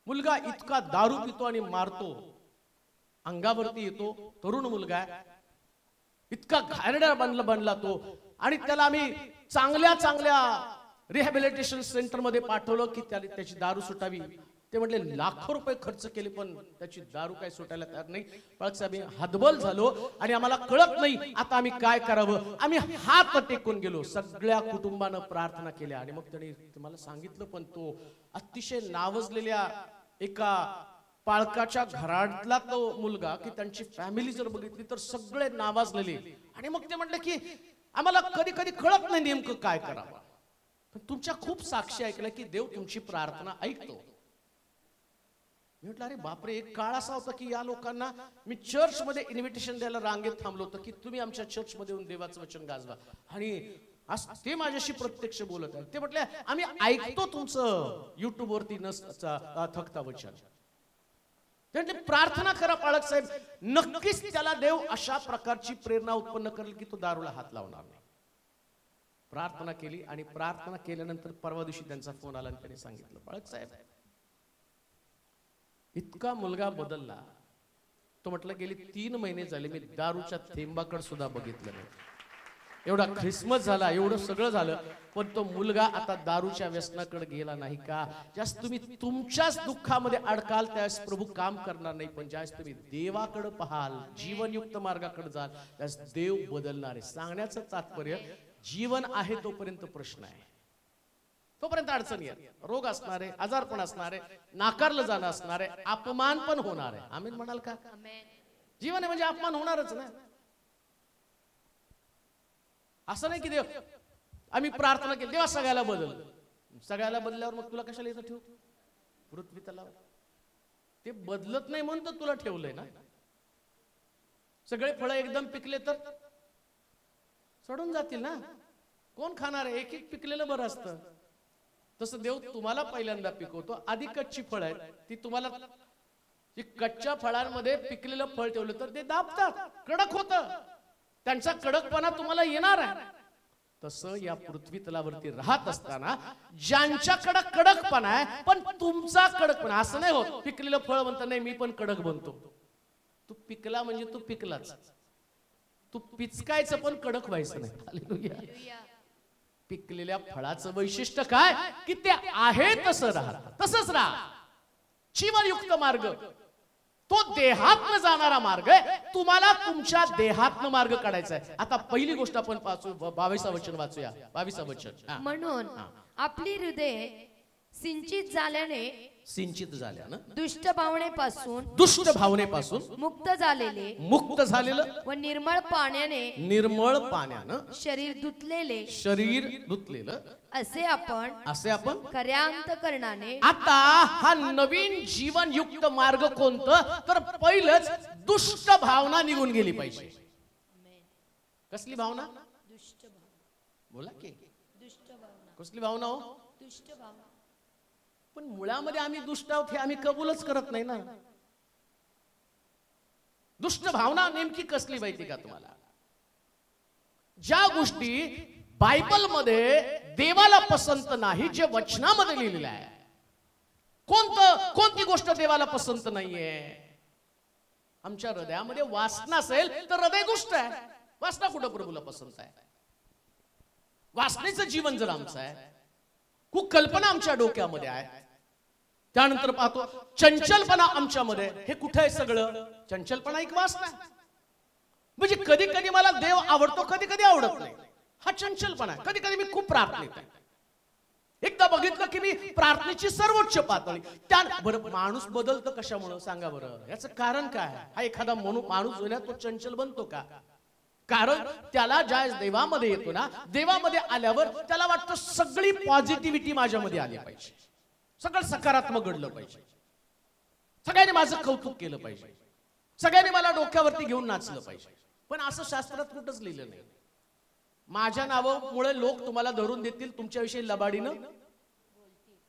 मुलगा इतका दारू पितो आणि मारतो, अंगावरती येतो, तरुण मुलगा आहे, इतका घाणेरडा बनला तो. आणि त्याला आम्ही चांगल्या रिहॅबिलिटेशन सेंटर मध्ये पाठवलं की त्याची दारू सुटावी. ते म्हटले लाखो रुपये खर्च केले पण त्याची दारू काय सुटायला तयार नाही. पळक साहेब हतबल झालो आणि आम्हाला कळत नाही आता आम्ही काय करावं. आम्ही हात टेकून गेलो, सगळ्या कुटुंबानं प्रार्थना केल्या. आणि मग त्यांनी तुम्हाला सांगितलं, पण तो अतिशय नावजलेल्या एका पाळकाच्या घरातला तो मुलगा, की त्यांची फॅमिली जर बघितली तर सगळे नावाजलेले. आणि मग ते म्हटले की आम्हाला कधी कधी कळत नाही नेमकं काय करावं, पण तुमच्या खूप साक्षी ऐकल्या की देव तुमची प्रार्थना ऐकतो. मी म्हटलं अरे बापरे, एक काळ असा होता की या लोकांना मी चर्च मध्ये इन्व्हिटेशन द्यायला रांगेत थांबलो होतो की तुम्ही आमच्या चर्च मध्ये येऊन देवाचं वचन गाजवा. आणि ते माझ्याशी प्रत्यक्ष बोलत आहेत. ते म्हटले आम्ही ऐकतो तुमचं युट्यूब वरती थकता वचन. म्हणजे प्रार्थना करा पाळक साहेब, नक्कीच त्याला देव अशा प्रकारची प्रेरणा उत्पन्न करेल की तो दारूला हात लावणार नाही. प्रार्थना केली आणि प्रार्थना केल्यानंतर परवा दिवशी त्यांचा फोन आला आणि त्याने सांगितलं, पाळक साहेब इतका मुलगा बदलला. तो म्हटलं गेली 3 महिने झाले मी दारूच्या थेंबाकडे सुद्धा बघितलं नाही. एवढा ख्रिसमस झाला, एवढं सगळं झालं, पण तो मुलगा आता दारूच्या व्यसनाकडे गेला नाही का. ज्यास तुम्ही तुमच्याच दुःखामध्ये अडकाल त्यास प्रभू काम करणार नाही, पण ज्यास तुम्ही देवाकडे पाहाल, जीवनयुक्त मार्गाकडे जाल, त्यास देव बदलणार आहे. सांगण्याचं तात्पर्य जीवन आहे तोपर्यंत प्रश्न आहे, तोपर्यंत अडचणी आहे, रोग असणार आहे, आजारपण असणार आहे, नाकारलं जाणं असणार आहे, अपमान पण होणार आहे. आम्ही म्हणाल का, जीवन आहे म्हणजे अपमान होणारच ना. असं नाही की देव आम्ही प्रार्थना केली देवा सगळ्याला बदल, सगळ्याला बदल्यावर मग तुला कशाला इथं ठेवू पृथ्वी तलावर. ते बदलत नाही म्हणून तर तुला ठेवलंय ना. सगळे फळं एकदम पिकले तर सडून जातील ना, कोण खाणार आहे. एक एक पिकलेलं बरं असतं. तसं देव तुम्हाला पहिल्यांदा पिकवतो. आधी कच्ची फळ आहेत ती तुम्हाला, जी कच्च्या फळांमध्ये पिकलेलं फळ ठेवलं तर ते दाबतात, कडक होतं, त्यांचा कडकपणा तुम्हाला येणार आहे. तसं या पृथ्वी तलावरती राहत असताना ज्यांच्याकडे कडकपणा आहे पण तुमचा कडकपणा असं नाही होत. पिकलेलं फळ म्हणता नाही मी पण कडक बनतो. तू पिकला म्हणजे तू पिकलाच, तू पिचकायचं पण कडक व्हायचं नाही. हालेलुया. पिकलेल्या फळाचं वैशिष्ट्य काय की ते आहे तसं राहा, तसंच राहा. जीवनयुक्त मार्ग तो देहातनं जाणारा मार्ग आहे. तुम्हाला तुमच्या देहातनं मार्ग काढायचा आहे. आता पहिली गोष्ट आपण 22 वचन वाचूया. 22 वचन. म्हणून आपली हृदय सिंचित झाल्याने सिंचित झाल्यानं दुष्ट भावनेपासून मुक्त झालेलं व निर्मळ पाण्यानं शरीर धुतलेलं असे आपण खऱ्या अंतःकरणाने. आता हा नवीन जीवन युक्त मार्ग कोणतं? तर पहिलंच दुष्ट भावना निघून गेली पाहिजे. कसली भावना? दुष्ट भावना. बोला की. दुष्ट भावना. कसली भावना हो? दुष्ट भावना. पण मुळामध्ये आम्ही दुष्ट आहोत हे आम्ही कबूलच करत नाही ना. दुष्ट भावना नेमकी कसली माहिती का तुम्हाला? ज्या गोष्टी बायबल मध्ये देवाला पसंत नाही, जे वचनामध्ये लिहिलेलं आहे. कोणती गोष्ट देवाला पसंत नाहीये? आमच्या हृदयामध्ये वासना असेल तर हृदय दुष्ट आहे. वासना कुठं प्रभूला पसंत आहे? वासनेचं जीवन जर आमचं आहे, खूप कल्पना आमच्या डोक्यामध्ये आहे. त्यानंतर पाहतो चंचलपणा आमच्यामध्ये. हे कुठे आहे सगळं? चंचलपणा एक वासना आहे. म्हणजे कधी कधी मला देव आवडतो, कधी कधी आवडत नाही. हा चंचलपणा आहे. कधी कधी मी खूप प्रार्थनिक आहे. एकदा बघितलं की मी प्रार्थनेची सर्वोच्च पातळी. त्या बरं माणूस बदलतो कशामुळे सांगा बरं? याचं कारण काय? हा एखादा माणूस जो ना तो चंचल बनतो का? कारण त्याला ज्या देवामध्ये येतो ना, देवामध्ये आल्यावर त्याला वाटतं सगळी पॉझिटिव्हिटी माझ्यामध्ये आली पाहिजे, सगळं सकारात्मक घडलं पाहिजे, सगळ्यांनी माझं कौतुक केलं पाहिजे, सगळ्यांनी मला डोक्यावरती घेऊन नाचलं पाहिजे. पण असं शास्त्रात कुठंच लिहिलं नाही. माझ्या नावामुळे लोक तुम्हाला धरून देतील, तुमच्याविषयी लबाडीनं,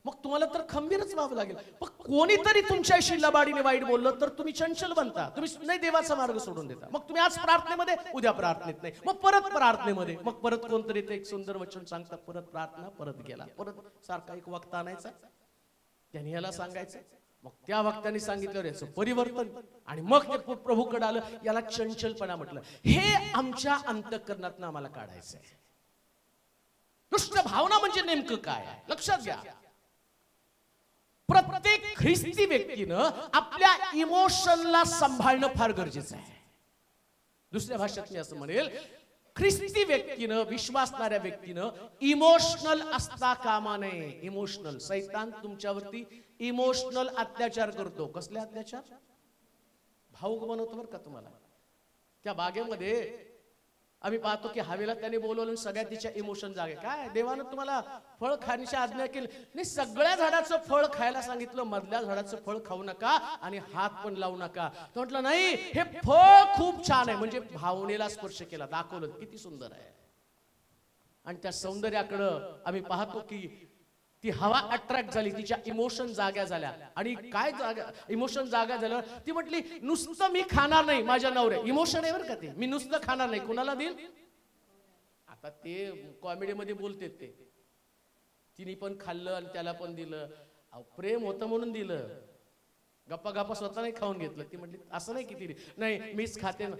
मग तुम्हाला तर खंबीरच व्हावं लागेल. पण कोणीतरी तुमच्याविषयी लबाडीने वाईट बोललं तर तुम्ही चंचल बनता, तुम्ही नाही देवाचा मार्ग सोडून देता. मग तुम्ही आज प्रार्थनेमध्ये, उद्या प्रार्थनेत नाही, मग परत प्रार्थनेमध्ये, मग परत कोणतरी ते एक सुंदर वचन सांगतात, परत प्रार्थना, परत गेला, परत सारखा एक वक्ता आणायचा, त्यांनी याला सांगायचं, मग त्या वक्त्याने सांगितल्यावर याचं परिवर्तन, आणि मग ते प्रभूकडे आलं. याला चंचलपणा म्हटलं. हे आमच्या अंतःकरणातनं आम्हाला काढायचंय. दुष्ट भावना म्हणजे नेमकं काय आहे लक्षात घ्या. प्रत्येक ख्रिस्ती व्यक्तीनं आपल्या इमोशनला सांभाळणं फार गरजेचं आहे. दुसऱ्या भाषेत मी असं म्हणेल, ख्रिस्ती व्यक्तीनं, विश्वासणाऱ्या व्यक्तीनं इमोशनल असता कामा नये. इमोशनल. सैतान तुमच्यावरती इमोशनल अत्याचार करतो. कसले अत्याचार? भावुक बनवतो बरं का तुम्हाला. त्या बागेमध्ये आम्ही पाहतो की हवेला त्याने बोलवलं, सगळ्या तिच्या इमोशन जागे. काय देवानं तुम्हाला फळ खाण्याची आज्ञा केली नाही, सगळ्या झाडाचं फळ खायला सांगितलं, मधल्या झाडाचं फळ खाऊ नका आणि हात पण लावू नका. तो म्हटलं नाही, हे फळ खूप छान आहे, म्हणजे भावनेला स्पर्श केला, दाखवलं किती सुंदर आहे. आणि त्या सौंदर्याकडं आम्ही पाहतो की ती हवा अट्रॅक्ट झाली, तिच्या इमोशन जाग्या झाल्या. आणि काय इमोशन जागा झाल्यावर ती म्हटली, नुसतं मी खाणार नाही, माझ्या नवऱ्या इमोशन आहे बरं का ते, मी नुसतं खाणार नाही, कुणाला देईल? आता ते कॉमेडीमध्ये बोलते ते, तिने पण खाल्लं आणि त्याला पण दिलं. प्रेम होतं म्हणून दिलं, गप्पा गप्पा स्वतः नाही खाऊन घेतलं. ती म्हटली असं नाही की ती नाही मीच खाते ना.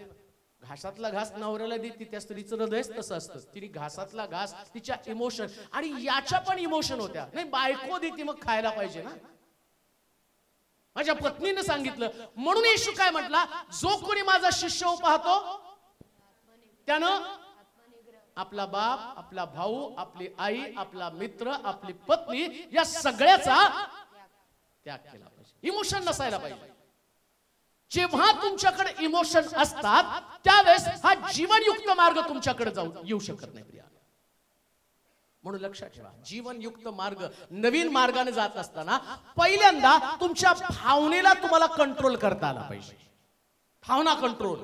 घासातला घास नवऱ्याला देते, त्या स्त्रीचं हृदयच तसं असतं. तिने घासातला घास, तिच्या इमोशन, आणि याच्या पण इमोशन होत्या. नाही बायको देते मग खायला पाहिजे ना. माझ्या पत्नीने सांगितलं, म्हणून येशू काय म्हटला, जो कोणी माझा शिष्य पाहतो त्यानं आपला बाप, आपला भाऊ, आपली आई, आपला मित्र, आपली पत्नी या सगळ्याचा त्याग केला पाहिजे. इमोशन नसायला पाहिजे. जेव्हा तुमच्याकडे इमोशन असतात त्यावेळेस हा जीवनयुक्त मार्ग तुमच्याकडे येऊ शकत नाही. म्हणून लक्षात ठेवा, जीवनयुक्त मार्ग, नवीन मार्गाने जात असताना पहिल्यांदा तुमच्या भावनेला तुम्हाला कंट्रोल करता आला पाहिजे. भावना कंट्रोल.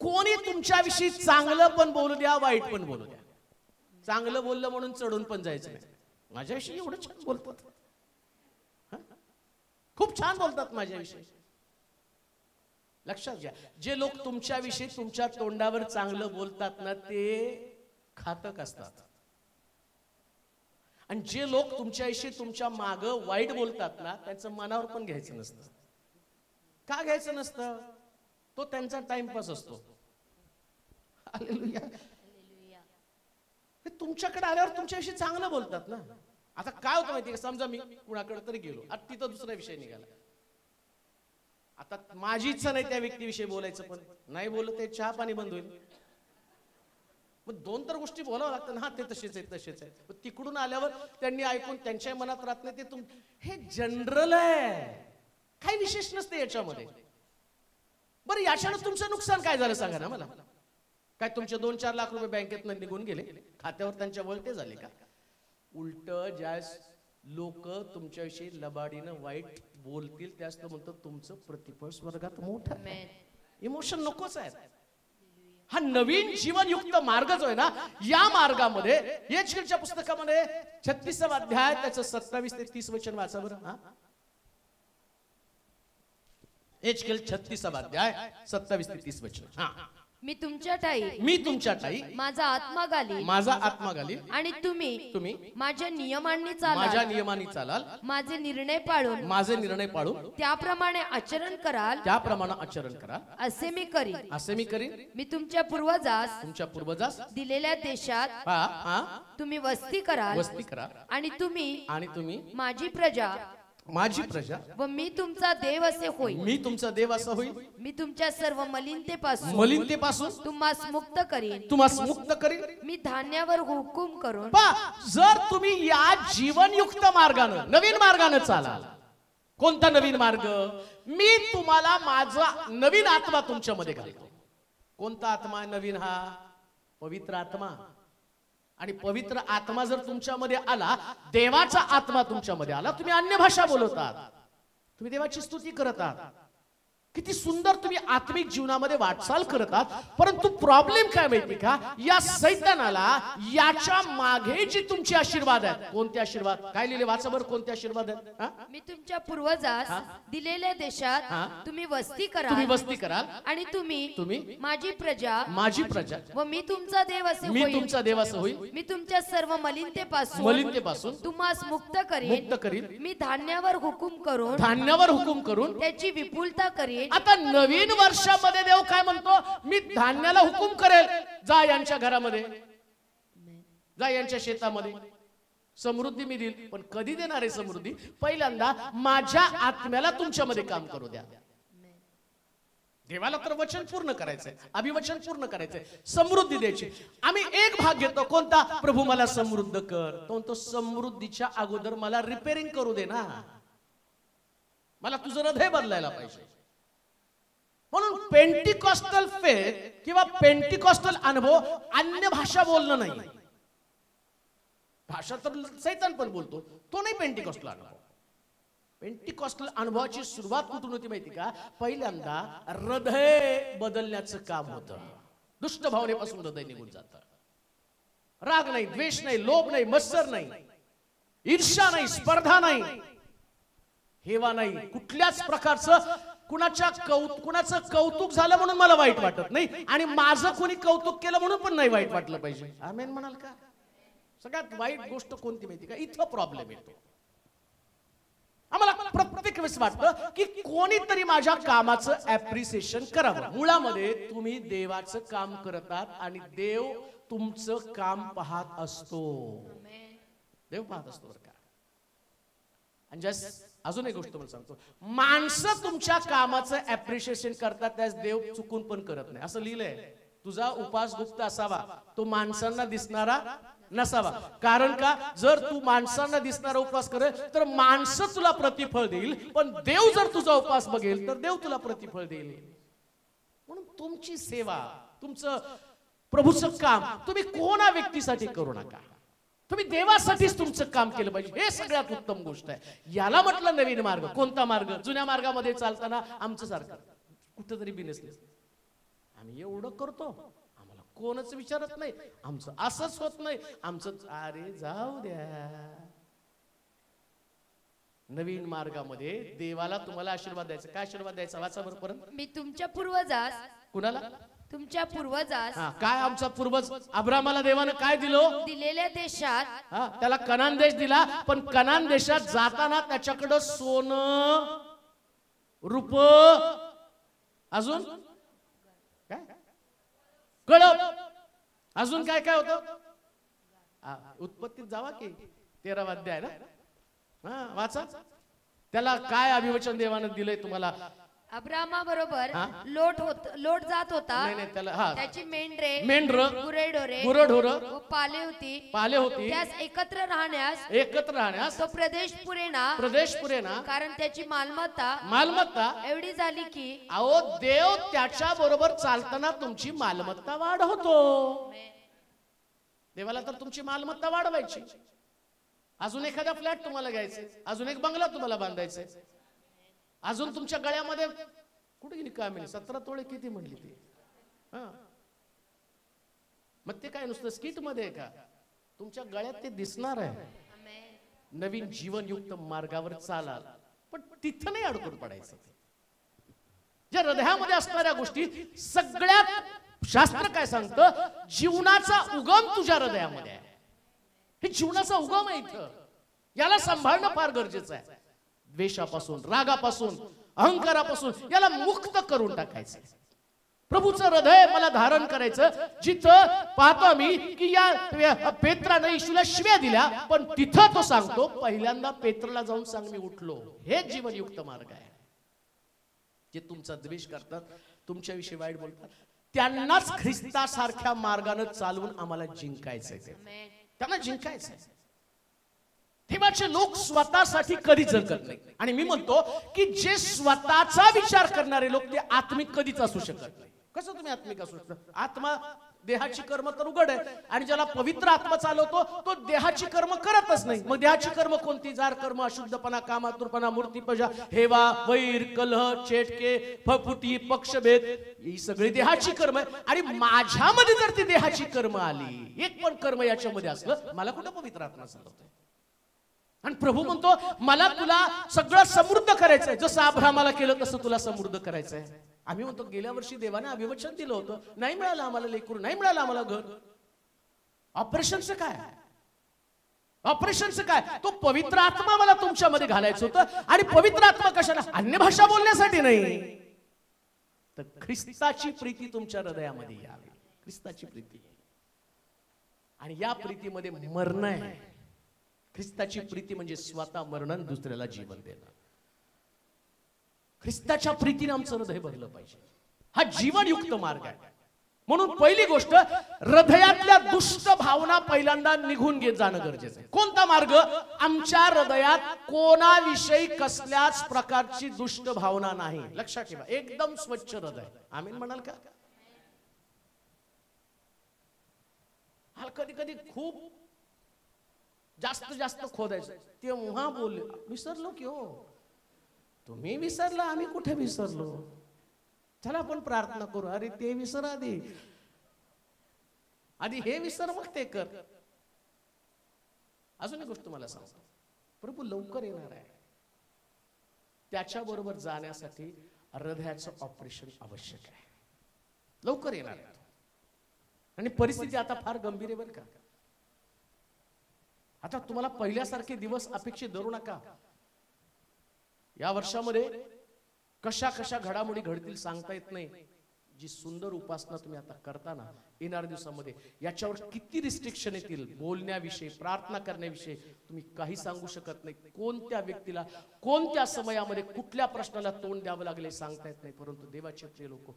कोणी तुमच्याविषयी चांगलं पण बोलू द्या, वाईट पण बोलू द्या. चांगलं बोललं म्हणून चढून पण जायचं नाही. माझ्याविषयी एवढं छान बोलतात, खूप छान बोलतात माझ्याविषयी. लक्षात घ्या, जे लोक तुमच्याविषयी तुमच्या तोंडावर चांगलं बोलतात ना, ते घातक असतात. आणि जे लोक तुमच्याविषयी तुमच्या माग वाईट बोलतात ना, त्यांचं मनावर पण घ्यायचं नसतं. का घ्यायचं नसतं? तो त्यांचा टाइमपास असतो. हालेलुया. तुमच्याकडे आल्यावर तुमच्याविषयी चांगलं बोलतात ना. आता काय होतं माहिती का, समजा मी कुणाकडे तरी गेलो, आता तिथं दुसरा विषय निघाला, आता माझी इच्छा नाही त्या व्यक्तीविषयी बोलायचं, पण नाही बोललं ते चहा पाणी बंद होईल. मग दोन तर गोष्टी बोलावं लागतं ना. ते तसेच आहे तसेच आहे. पण तिकडून आल्यावर त्यांनी ऐकून त्यांच्या मनात राहत नाही ते हे जनरल आहे, काही विशेष नसते याच्यामध्ये. बरं याच्यानं तुमचं नुकसान काय झालं सांगा ना मला. काय तुमचे 2-4 लाख रुपये बँकेतनं निघून गेले, खात्यावर त्यांच्या वळते झाले का? उलट ज्या लोक तुमच्याविषयी लबाडीनं वाईट बोलतील त्याच तो म्हणतो तुमचं प्रतिफळ स्वर्गात मोठं. इमोशन नकोच आहे. हा नवीन जीवनयुक्त मार्ग जो आहे ना, या मार्गामध्ये एचकेलच्या पुस्तकामध्ये 36वा अध्याय त्याचं 27 ते 30 वचन वाचा बरं. हा एचकेल 36वा अध्याय 27 ते 30 वचन. हा मी तुमच्या ठाई माझा आत्मा घालील आणि तुम्ही माझ्या नियमांनी चालाल, माझे निर्णय पाळून त्याप्रमाणे आचरण कराल असे मी करीन. मी तुमच्या पूर्वजास दिलेल्या देशात तुम्ही वस्ती कराल आणि तुम्ही माझी प्रजा व मी तुमचा देव असे होईल. मी तुमच्या सर्व मलिनतेपासून तुम्हास मुक्त करीन. मी धान्यावर हुकूम करून जर तुम्ही या जीवनयुक्त मार्गानं नवीन मार्गानं चालाल. कोणता नवीन मार्ग? मी तुम्हाला माझा नवीन आत्मा तुमच्यामध्ये घालतो. कोणता आत्मा नवीन? हा पवित्र आत्मा. आणि पवित्र आत्मा जर तुमच्यामध्ये आला, देवाचा आत्मा तुमच्यामध्ये आला, तुम्ही अन्य भाषा बोलतात, तुम्ही देवाची स्तुती करतात, किती सुंदर तुम्ही आत्मिक जीवनामध्ये वाटचाल करतात. परंतु प्रॉब्लेम काय माहिती का? या सैतानाला याच्या मागे जी तुमचे आशीर्वाद आहेत. कोणते आशीर्वाद? काय लिहिले वाचा बरं. कोणते आशीर्वाद आहेत? मी तुमच्या पूर्वजास दिलेल्या देशात तुम्ही वस्ती कराल आणि तुम्ही माझी प्रजा व मी तुमचा देव असे होईल. मी तुमच्या सर्व मलिनतेपासून तुम्हास मुक्त करीन. मी धान्यावर हुकूम करून त्याची विपुलता करीन. आता नवीन वर्षामध्ये देव काय म्हणतो? मी धान्याला हुकूम करेल, जा यांच्या घरामध्ये, जा यांच्या शेतामध्ये, समृद्धी मी देईल. पण कधी देणार आहे समृद्धी? पहिल्यांदा माझ्या आत्म्याला तुमच्यामध्ये काम करू द्या. देवाला तर वचन पूर्ण करायचंय, अभिवचन पूर्ण करायचंय, समृद्धी द्यायची. आम्ही एक भाग घेतो. कोणता? प्रभू मला समृद्ध कर. तो समृद्धीच्या अगोदर मला रिपेअरिंग करू दे ना. मला तुझं हृदय बदलायला पाहिजे. म्हणून पेंटिकॉस्टल फेथ किंवा पेंटिकॉस्टल अनुभव अन्य भाषा बोलणं नाही. भाषा तर सैतान पण बोलतो, तो नाही पेंटिकॉस्टल अनुभव. पेंटिकॉस्टल अनुभवाची सुरुवात कुठून होती माहिती का? पहिल्यांदा हृदय बदलण्याचं काम होतं. दुष्ट भावनेपासून हृदय निघून जातं. राग नाही, द्वेष नाही, लोभ नाही, मत्सर नाही, ईर्ष्या नाही, स्पर्धा नाही, हेवा नाही, कुठल्याच प्रकारचं कुणाचं कौतुक झालं म्हणून मला वाईट वाटत नाही, आणि माझं कोणी कौतुक केलं म्हणून पण नाही वाईट वाटलं पाहिजे. आमेन म्हणाल का? सगळ्यात वाईट गोष्ट कोणती माहिती का? इथं प्रॉब्लेम येतो. आम्हाला प्रत्येक वेळेस वाटतं की कोणीतरी माझ्या कामाचं ऍप्रिसिएशन करावं. मुळामध्ये तुम्ही देवाचं काम करतात आणि देव तुमचं काम पाहत असतो. देव पाहत असतो बरं का. आणि अजून एक गोष्ट मला सांगतो, माणसं तुमच्या कामाचं ऍप्रिशिएशन करतात, त्यास देव चुकून पण करत नाही. असं लिहिलंय, तुझा उपास गुप्त असावा, तो माणसांना दिसणारा नसावा. कारण का? जर तू माणसांना दिसणारा उपवास करेल तर माणसं तुला प्रतिफळ देईल, पण देव जर तुझा उपवास बघेल तर देव तुला प्रतिफळ देईल. म्हणून तुमची सेवा, तुमचं प्रभूचं काम तुम्ही कोणा व्यक्तीसाठी करू नका. तुम्ही देवासाठीच तुमचं काम केलं पाहिजे. हे सगळ्यात उत्तम गोष्ट आहे. याला म्हटलं नवीन मार्ग. कोणता मार्ग? जुन्या मार्गामध्ये चालताना आमचं सारखं कुठेतरी बिनसले, आम्ही एवढं करतो, आम्हाला कोणच विचारत नाही, आमचं असंच होत नाही, आमचं. अरे जाऊ द्या. नवीन मार्गामध्ये देवाला तुम्हाला आशीर्वाद द्यायचा. काय आशीर्वाद द्यायचा? वाचा बरं परत. मी तुमच्या पूर्वजास. कुणाला? तुमच्या पूर्वजास. काय आमचा पूर्वज? अब्रामाला देवानं काय दिलं? दिलेल्या देशात. त्याला कनान देश दिला, पण कनान देशात जाताना त्याच्याकडं सोनं, रूप, अजून काय, कळप, अजून काय काय होतं? उत्पत्तीत जावा की 13वा अध्याय ना, वाचा. त्याला काय अभिवचन देवानं दिलंय तुम्हाला? अब्रामा बरोबर हा? लोट जात होता. नाही नाही त्याला हा त्याची मेंढरे मेंढरं, गुरेढोरे गुरढोरं व पाले होती. पाले होती. त्यास एकत्र राहण्यास एकत्र राहण्यास तो प्रदेश पुरेना. प्रदेश पुरेना. कारण त्याची मालमत्ता एवढी झाली की अहो देव त्याच्या बरोबर चालताना तुमची मालमत्ता वाढवतो. देवाला तर तुमची मालमत्ता वाढवायची. अजून एखादा फ्लॅट तुम्हाला घ्यायचे, अजून एक बंगला तुम्हाला बांधायचे, अजून तुमच्या गळ्यामध्ये कुठे गेली काय मिळेल 17 तोळे किती म्हणली ती. हा मग ते काय नुसतं स्किट मध्ये का, तुमच्या गळ्यात ते दिसणार आहे. नवीन जीवनयुक्त मार्गावर चालाल, पण तिथं नाही अडकून पडायचं. ज्या हृदयामध्ये असणाऱ्या गोष्टी सगळ्यात शास्त्र काय सांगतं, जीवनाचा उगम तुझ्या हृदयामध्ये आहे. हे जीवनाचा उगम आहे इथं. याला सांभाळणं फार गरजेचं आहे. द्वेषापासून, रागापासून, अहंकारापासून याला मुक्त करून टाकायचं. प्रभूचं हृदय मला धारण करायचं. जिथं पाहतो आम्ही की या पेत्रानं येशूला शिव्या दिल्या, पण तिथं तो सांगतो पहिल्यांदा पेत्रला जाऊन सांग मी उठलो. हे जीवनयुक्त मार्ग आहे. जे तुमचा द्वेष करतात, तुमच्याविषयी वाईट बोलतात, त्यांनाच ख्रिस्तासारख्या मार्गाने चालवून आम्हाला जिंकायचंय. त्यांना जिंकायचंय. देवाचे लोक स्वतःसाठी कधी जगत नाही. आणि मी म्हणतो की जे स्वतःचा विचार करणारे लोक ते आत्मिक कधीच असू शकत नाही. कसं तुम्ही आत्मिक असू शकता? आत्मा देहाची कर्म तर उघड आहे, आणि ज्याला पवित्र आत्मा चालवतो तो देहाची कर्म करतच नाही. मग देहाची कर्म कोणती? जार कर्म, अशुद्धपणा, कामातुरपणा, मूर्तिपूजा, हेवा, वैर, कलह, चेटके, फफुटी, पक्षभेद, ही सगळी देहाची कर्म आहे. आणि माझ्यामध्ये जर ती देहाची कर्म आली, एक पण कर्म याच्यामध्ये असलं, मला कुठं पवित्र आत्मा चालवतोय? आणि प्रभू म्हणतो मला तुला सगळं समृद्ध करायचंय. जसं अब्रामाला केलं तसं तुला समृद्ध करायचंय. आम्ही म्हणतो गेल्या वर्षी देवाने अभिवचन दिलं होतं, नाही मिळालं आम्हाला लेकरू, नाही मिळालं आम्हाला घर. ऑपरेशनचं काय? ऑपरेशनचं काय? तो पवित्र आत्मा मला तुमच्यामध्ये घालायचं होतं. आणि पवित्र आत्मा कशाला? अन्य भाषा बोलण्यासाठी नाही, तर ख्रिस्ताची प्रीती तुमच्या हृदयामध्ये यावी. ख्रिस्ताची प्रीती, आणि या प्रीतीमध्ये मरण आहे. ख्रिस्ताची प्रीती म्हणजे स्वतः मरण, दुसऱ्याला जीवन देणं. ख्रिस्ताच्या प्रीतीने आमचं हृदय भरलं पाहिजे. हा जीवनयुक्त मार्ग आहे. म्हणून पहिली गोष्ट, हृदयातल्या दुष्ट भावना पहिल्यांदा निघून घेत जाणं गरजेचं आहे. कोणता मार्ग? आमच्या हृदयात कोणाविषयी कसल्याच प्रकारची दुष्ट भावना नाही. लक्षात ठेवा, एकदम स्वच्छ हृदय. आमीन म्हणाल का? हा कधी कधी खूप जास्त खोदायचं, तेव्हा बोलले विसरलो की हो. तुम्ही विसरला, आम्ही कुठे विसरलो? चला आपण प्रार्थना करू. अरे ते विसर आधी हे विसर, मग ते कर. अजून एक गोष्ट तुम्हाला सांगतो, प्रभू लवकर येणार आहे. त्याच्या बरोबर जाण्यासाठी हृदयाचं ऑपरेशन आवश्यक आहे. लवकर येणार आहे. आणि परिस्थिती आता फार गंभीर आहे बरं का. आता तुम्हाला पहिल्यासारखे दिवस अपेक्षित धरू नका. या वर्षामध्ये कशा कशा घडामोडी घडतील सांगता येत नाही. जी सुंदर उपासना तुम्ही आता करताना येणाऱ्या दिवसामध्ये याच्यावर किती रिस्ट्रिक्शन येतील, बोलण्याविषयी, प्रार्थना करण्याविषयी तुम्ही काही सांगू शकत नाही. कोणत्या व्यक्तीला कोणत्या समयामध्ये कुठल्या प्रश्नाला तोंड द्यावं लागले सांगता येत नाही. परंतु देवाचे प्रिय लोक,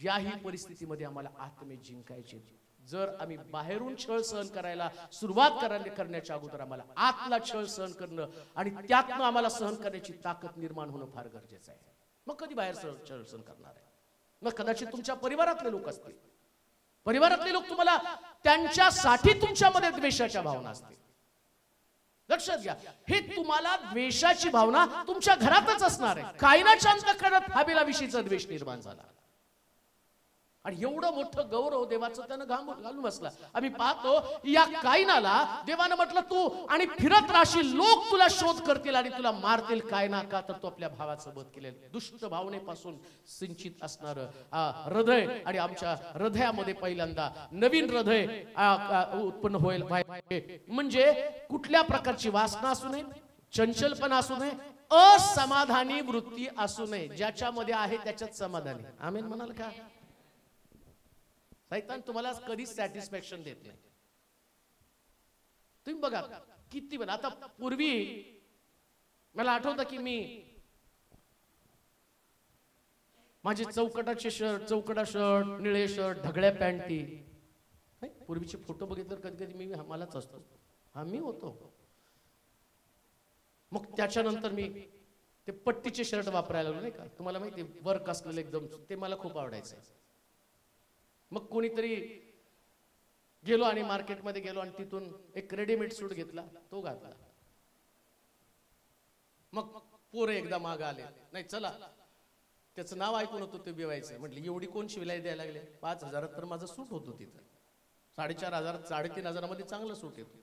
याही परिस्थितीमध्ये आम्हाला आत्मे जिंकायचे. जर आम्ही बाहेरून छळ सहन करायला सुरुवात करण्याच्या अगोदर आम्हाला आतला छळ सहन करणं आणि त्यातनं आम्हाला सहन करण्याची ताकद निर्माण होणं फार गरजेचं आहे. मग कधी बाहेर छळ सहन करणार आहे? मग कदाचित तुमच्या परिवारातले लोक असतील. परिवारातले लोक तुम्हाला त्यांच्यासाठी तुमच्यामध्ये द्वेषाच्या भावना असतील. लक्षात घ्या, हे तुम्हाला द्वेषाची भावना तुमच्या घरातच असणार आहे. कायनाच्या अंतःकरणात हाबेलाविषयीचा द्वेष निर्माण झाला, आणि एवढं मोठं गौरव देवाचं त्यानं घालून बसला. आम्ही पाहतो या कायनाला देवानं म्हटलं तू आणि फिरत राहशील, लोक तुला शोध करतील आणि तुला मारतील. कायना का? तर तो आपल्या भावाचं वध केलेलं. दुष्ट भावनेपासून सिंचित असणार हृदय, आणि आमच्या हृदयामध्ये पहिल्यांदा नवीन हृदय उत्पन्न होईल. म्हणजे कुठल्या प्रकारची वासना असू नये, चंचलपणा असू नये, असमाधानी वृत्ती असू नये. ज्याच्यामध्ये आहे त्याच्यात समाधानी. आमेन म्हणाल का? शैतान तुम्हाला कधीच सॅटिस्फॅक्शन देत नाही. तुम्ही बघा किती वेळा. आता पूर्वी मला आठवतं की मी माझे चौकटाचे शर्ट, चौकडा शर्ट, निळे शर्ट, ढगळ्या पॅन्टी. पूर्वीचे फोटो बघितले तर कधी कधी मी मलाच असतो, हा मी होतो. मग त्याच्यानंतर मी ते पट्टीचे शर्ट वापरायला लागलो, नाही का, तुम्हाला माहिती वर्क असलेलं एकदम, ते मला खूप आवडायचं. मग कोणीतरी गेलो आणि मार्केटमध्ये गेलो आणि तिथून एक रेडीमेड सूट घेतला, तो घातला. मग पोरं एकदा माग आले, नाही चला, त्याचं नाव ऐकून होतं ते बिवायचं. म्हटलं एवढी कोण शिवलाई द्यायला लागले, 5,000 तर माझं सूट होतो तिथं, 4,500 3,500 चांगलं सूट येतो.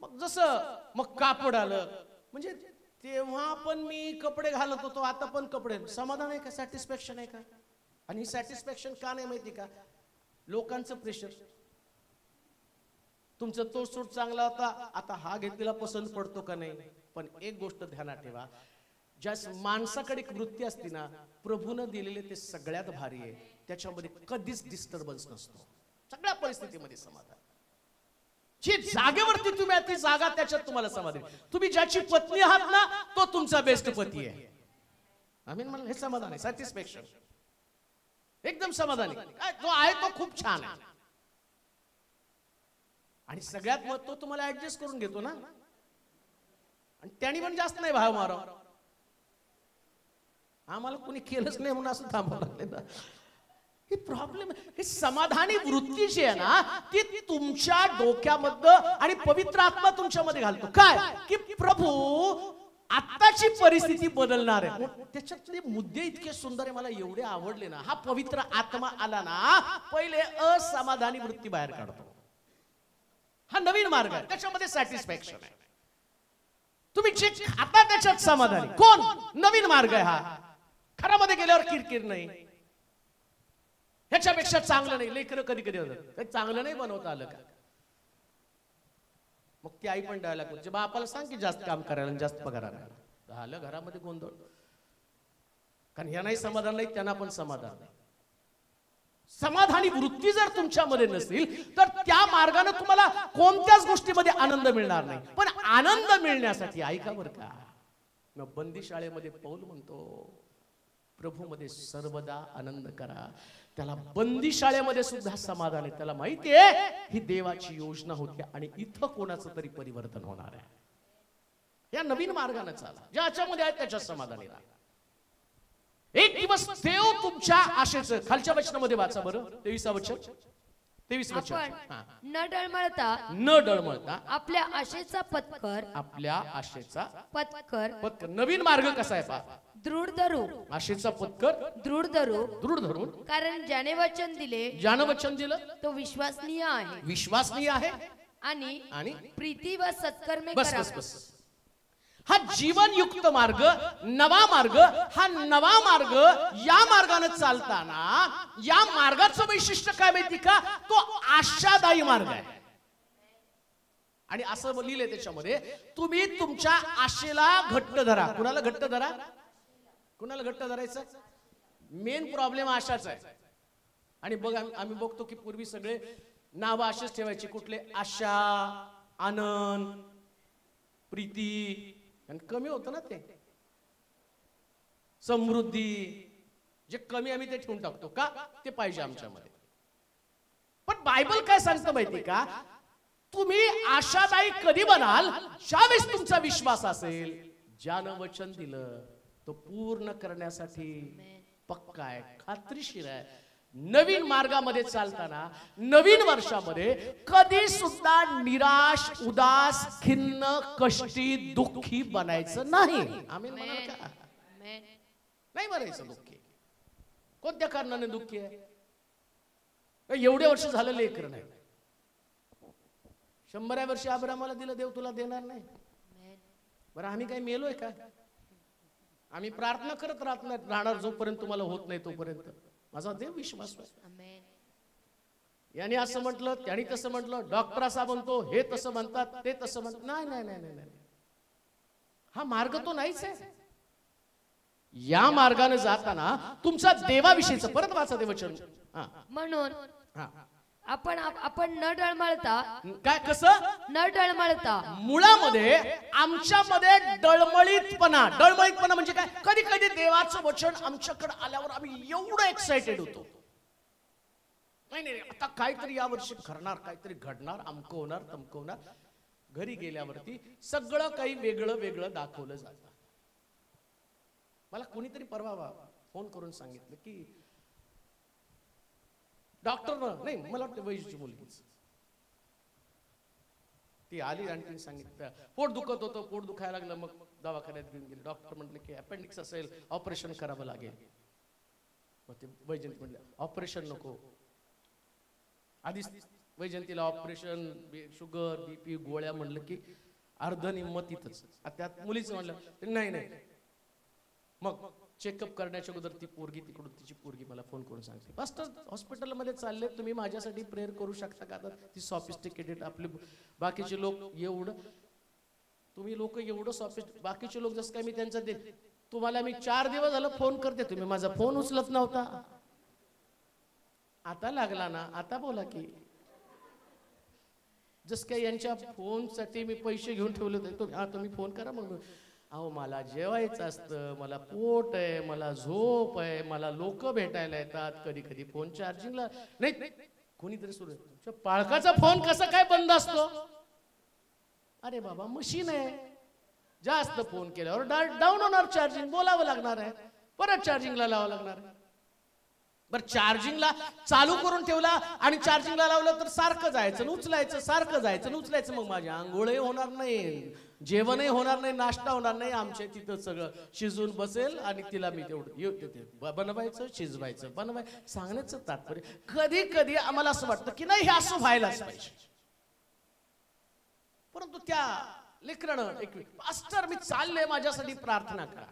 मग जसं मग कापड आलं, म्हणजे तेव्हा पण मी कपडे घालत होतो, आता पण कपडे. समाधान आहे का, सॅटिस्फॅक्शन आहे का? आणि सॅटिस्फॅक्शन का नाही माहिती का, लोकांचं प्रेशर. तुमचा तो सूट चांगला होता, आता हा घेतलेला पसंत पडतो का नाही. पण एक गोष्ट ध्यानात ठेवा, ज्या माणसाकडे एक वृत्ती असते ना, प्रभूनं दिलेले ते सगळ्यात भारी आहे, त्याच्यामध्ये कधीच डिस्टर्बन्स नसतो, सगळ्या परिस्थितीमध्ये समाधान. जी जागेवरती तुम्ही ती जागा, त्याच्यात तुम्हाला समाधान. तुम्ही ज्याची पत्नी आहात ना, तो तुमचा बेस्ट पती आहे. आमीन म्हणलं, हे समाधान आहे, सॅटिस्फॅक्शन, एकदम समाधानी. जो आहे तो खूप छान आहे. आणि सगळ्यात मग तो तुम्हाला ऍडजस्ट करून घेतो ना, आणि त्यांनी पण जास्त नाही भाव मारा. आम्हाला कोणी केलंच नाही म्हणून असं थांबावं लागलं ना. हे प्रॉब्लेम. हे समाधानी वृत्ती जी आहे ना, ती तुमच्या डोक्यामध्ये आणि पवित्र आत्मा तुमच्यामध्ये घालतो. काय की प्रभू आत्ताची परिस्थिती बदलणार आहे. त्याच्यातले मुद्दे इतके सुंदर आहे, मला एवढे आवडले ना. हा पवित्र आत्मा आला ना, पहिले असमाधानी वृत्ती बाहेर काढतो. हा नवीन मार्ग आहे, त्याच्यामध्ये सॅटिस्फॅक्शन आहे. तुम्ही जे खाता त्याच्यात समाधानी. कोण? नवीन मार्ग आहे हा. घरामध्ये गेल्यावर किरकिर नाही, ह्याच्यापेक्षा चांगलं नाही. लेकरं कधी कधी होतं, चांगलं नाही बनवता आलं का, मग ती आई पण द्यायला लागते, बापाला सांग की जास्त काम करायला, जास्त पगार आणायला. झालं घरामध्ये गोंधळ. कारण ह्या नाही समाधान नाही, त्यांना पण समाधान नाही. समाधानी वृत्ती जर तुमच्यामध्ये नसेल तर त्या मार्गाने तुम्हाला कोणत्याच गोष्टीमध्ये आनंद मिळणार नाही. पण आनंद मिळण्यासाठी ऐका बरं का, मग बंदी शाळेमध्ये पौल म्हणतो, प्रभूमध्ये सर्वदा आनंद करा. त्याला बंदी शाळेमध्ये सुद्धा समाधान आहे. त्याला माहिती आहे ही देवाची योजना होती आणि इथं कोणाचं तरी परिवर्तन होणार आहे. या नवीन मार्गाने चाला, ज्याच्यामध्ये आहे त्याच्यात समाधानी राहा. एक दिवस देव तुमच्या आशेचं, खालच्या वचनामध्ये वाचा बरं, 23 वचन, 23 वचन. न डळमळता आपल्या आशेचा पत्कर, नवीन मार्ग कसा आहे पहा. दृढ धरू, आशेचा पत्कर दृढ धरून, कारण ज्याने वचन दिलं तो विश्वासनीय आहे आणि प्रीती व सत्कर्मे बस करा. बस बस. हा जीवनयुक्त मार्ग, नवा मार्ग, हा नवा मार्ग, या मार्गाने चालताना या मार्गाचं वैशिष्ट्य काय माहिती का, तो आशादायी मार्ग आहे. आणि असं लिहिलंय त्याच्यामध्ये, तुम्ही तुमच्या आशेला घट्ट धरा. कुणाला घट्ट धरा? कुणाला घट्ट धरायचं? मेन प्रॉब्लेम आशाच आहे. आणि बघ, आम्ही बघतो की पूर्वी सगळे नाव असेच ठेवायचे. कुठले? आशा, आनंद, प्रीती. आणि कमी होतं ना ते, समृद्धी. जे कमी आम्ही ते ठेवून टाकतो का, ते पाहिजे आमच्यामध्ये. पण बायबल काय सांगतं माहिती का, तुम्ही आशादायी कधी बनाल, ज्यावेळेस तुमचा विश्वास असेल, ज्यानं वचन दिलं तो पूर्ण करण्यासाठी पक्का आहे, खात्रीशीर आहे. नवीन मार्गामध्ये चालताना, नवीन वर्षामध्ये कधी सुद्धा निराश, उदास, खिन्न, कष्टी, दुःखी बनायचं नाही. आम्ही म्हणाल का? नाही बनायचं दुःखी. कोणत्या कारणाने दुःखी आहे? एवढे वर्ष झालं लेकर नाही, 100व्या वर्षी अब्रामाला दिलं, देव तुला देणार नाही. बरं आम्ही काय मेलोय का? आम्ही प्रार्थना करत राहणार जोपर्यंत तुम्हाला होत नाही तोपर्यंत. माझा देव विश्वास आहे. याने असं म्हटलं, त्याने तसं म्हटलं, डॉक्टर असा म्हणतो, हे तसं म्हणतात, ते तसं म्हणतात. नाही नाही नाही नाही, हा मार्ग तो नाहीच आहे. या मार्गाने जाताना तुमचा देवाविषयीचं, परत वाचा ते वचन. म्हणून आपण न डळमळता, काय कसं न डळमळता, मुळामध्ये आमच्यामध्ये डळमळीतपणा म्हणजे काय, कधी कधी देवाचं वचन आमच्याकडे आल्यावर आम्ही एवढं एक्साइटेड होतो, नाही आता काहीतरी या वर्षी घडणार, काहीतरी घडणार, अमकं होणार तमकं होणार. घरी गेल्यावरती सगळं काही वेगळं वेगळं दाखवलं जातं. मला कोणीतरी परवा फोन करून सांगितलं की डॉक्टर नाही, मला वाटतं वैजूची मुलगीच, ती आली आणि तिने सांगितलं पोट दुखत होतं, पोट दुखायला लागलं, मग दवाखान्यात घेऊन गेले. डॉक्टर म्हटले की अपेंडिक्स असेल, ऑपरेशन करावं लागेल. मग ते वैजंती म्हटलं ऑपरेशन नको. आधीच वैजंतीला ऑपरेशन, शुगर, बीपी, गोळ्या म्हणलं की अर्ध निम्म तिथंच. त्यात मुलीचं म्हणलं नाही. मग चेकअप करण्याच्या अगोदर ती पोरगी तिकडून, तिची पोरगी मला फोन करून सांगते, पास्टर हॉस्पिटलमध्ये चालले, तुम्ही माझ्यासाठी प्रेयर करू शकता का? आता ती सॉफिस्टिकेटेड, आपले बाकीचे लोक एवढं, तुम्ही लोक एवढं सॉफिस्टिकेटेड, बाकीचे लोक जसं काय मी त्यांचा दे, तुम्हाला मी 4 दिवस झालं फोन करते, तुम्ही माझा फोन उचलत नव्हता, आता लागला ना, आता बोला की. जस काय यांच्या फोनसाठी मी पैसे घेऊन ठेवले होते, तुम्ही फोन करा. मग अहो मला जेवायचं असतं, मला पोट आहे, मला झोप आहे, मला लोक भेटायला येतात, कधी कधी फोन चार्जिंगला नाही, कोणीतरी सुरू आहे, पाळकाचा फोन कसा काय बंद असतो? अरे बाबा मशीन आहे, जास्त फोन केल्यावर डाऊन होणार चार्जिंग, बोलावं लागणार आहे, परत चार्जिंगला लावावं लागणार आहे. बरं चार्जिंगला चालू करून ठेवला आणि चार्जिंगला लावलं तर सारखं जायचं उचलायचं, सारखं जायचं उचलायचं, मग माझी आंघोळही होणार नाही, जेवणही होणार नाही, नाश्ता होणार नाही. आमच्या तिथं सगळं शिजून बसेल आणि तिला मी तेवढं बनवायचं, शिजवायचं, बनवायचं. सांगण्याचं तात्पर्य कधी कधी आम्हाला असं वाटतं की नाही हे असं व्हायलाच पाहिजे, परंतु त्या लेकरानं एक पास्टर मी चालले, माझ्यासाठी प्रार्थना करा.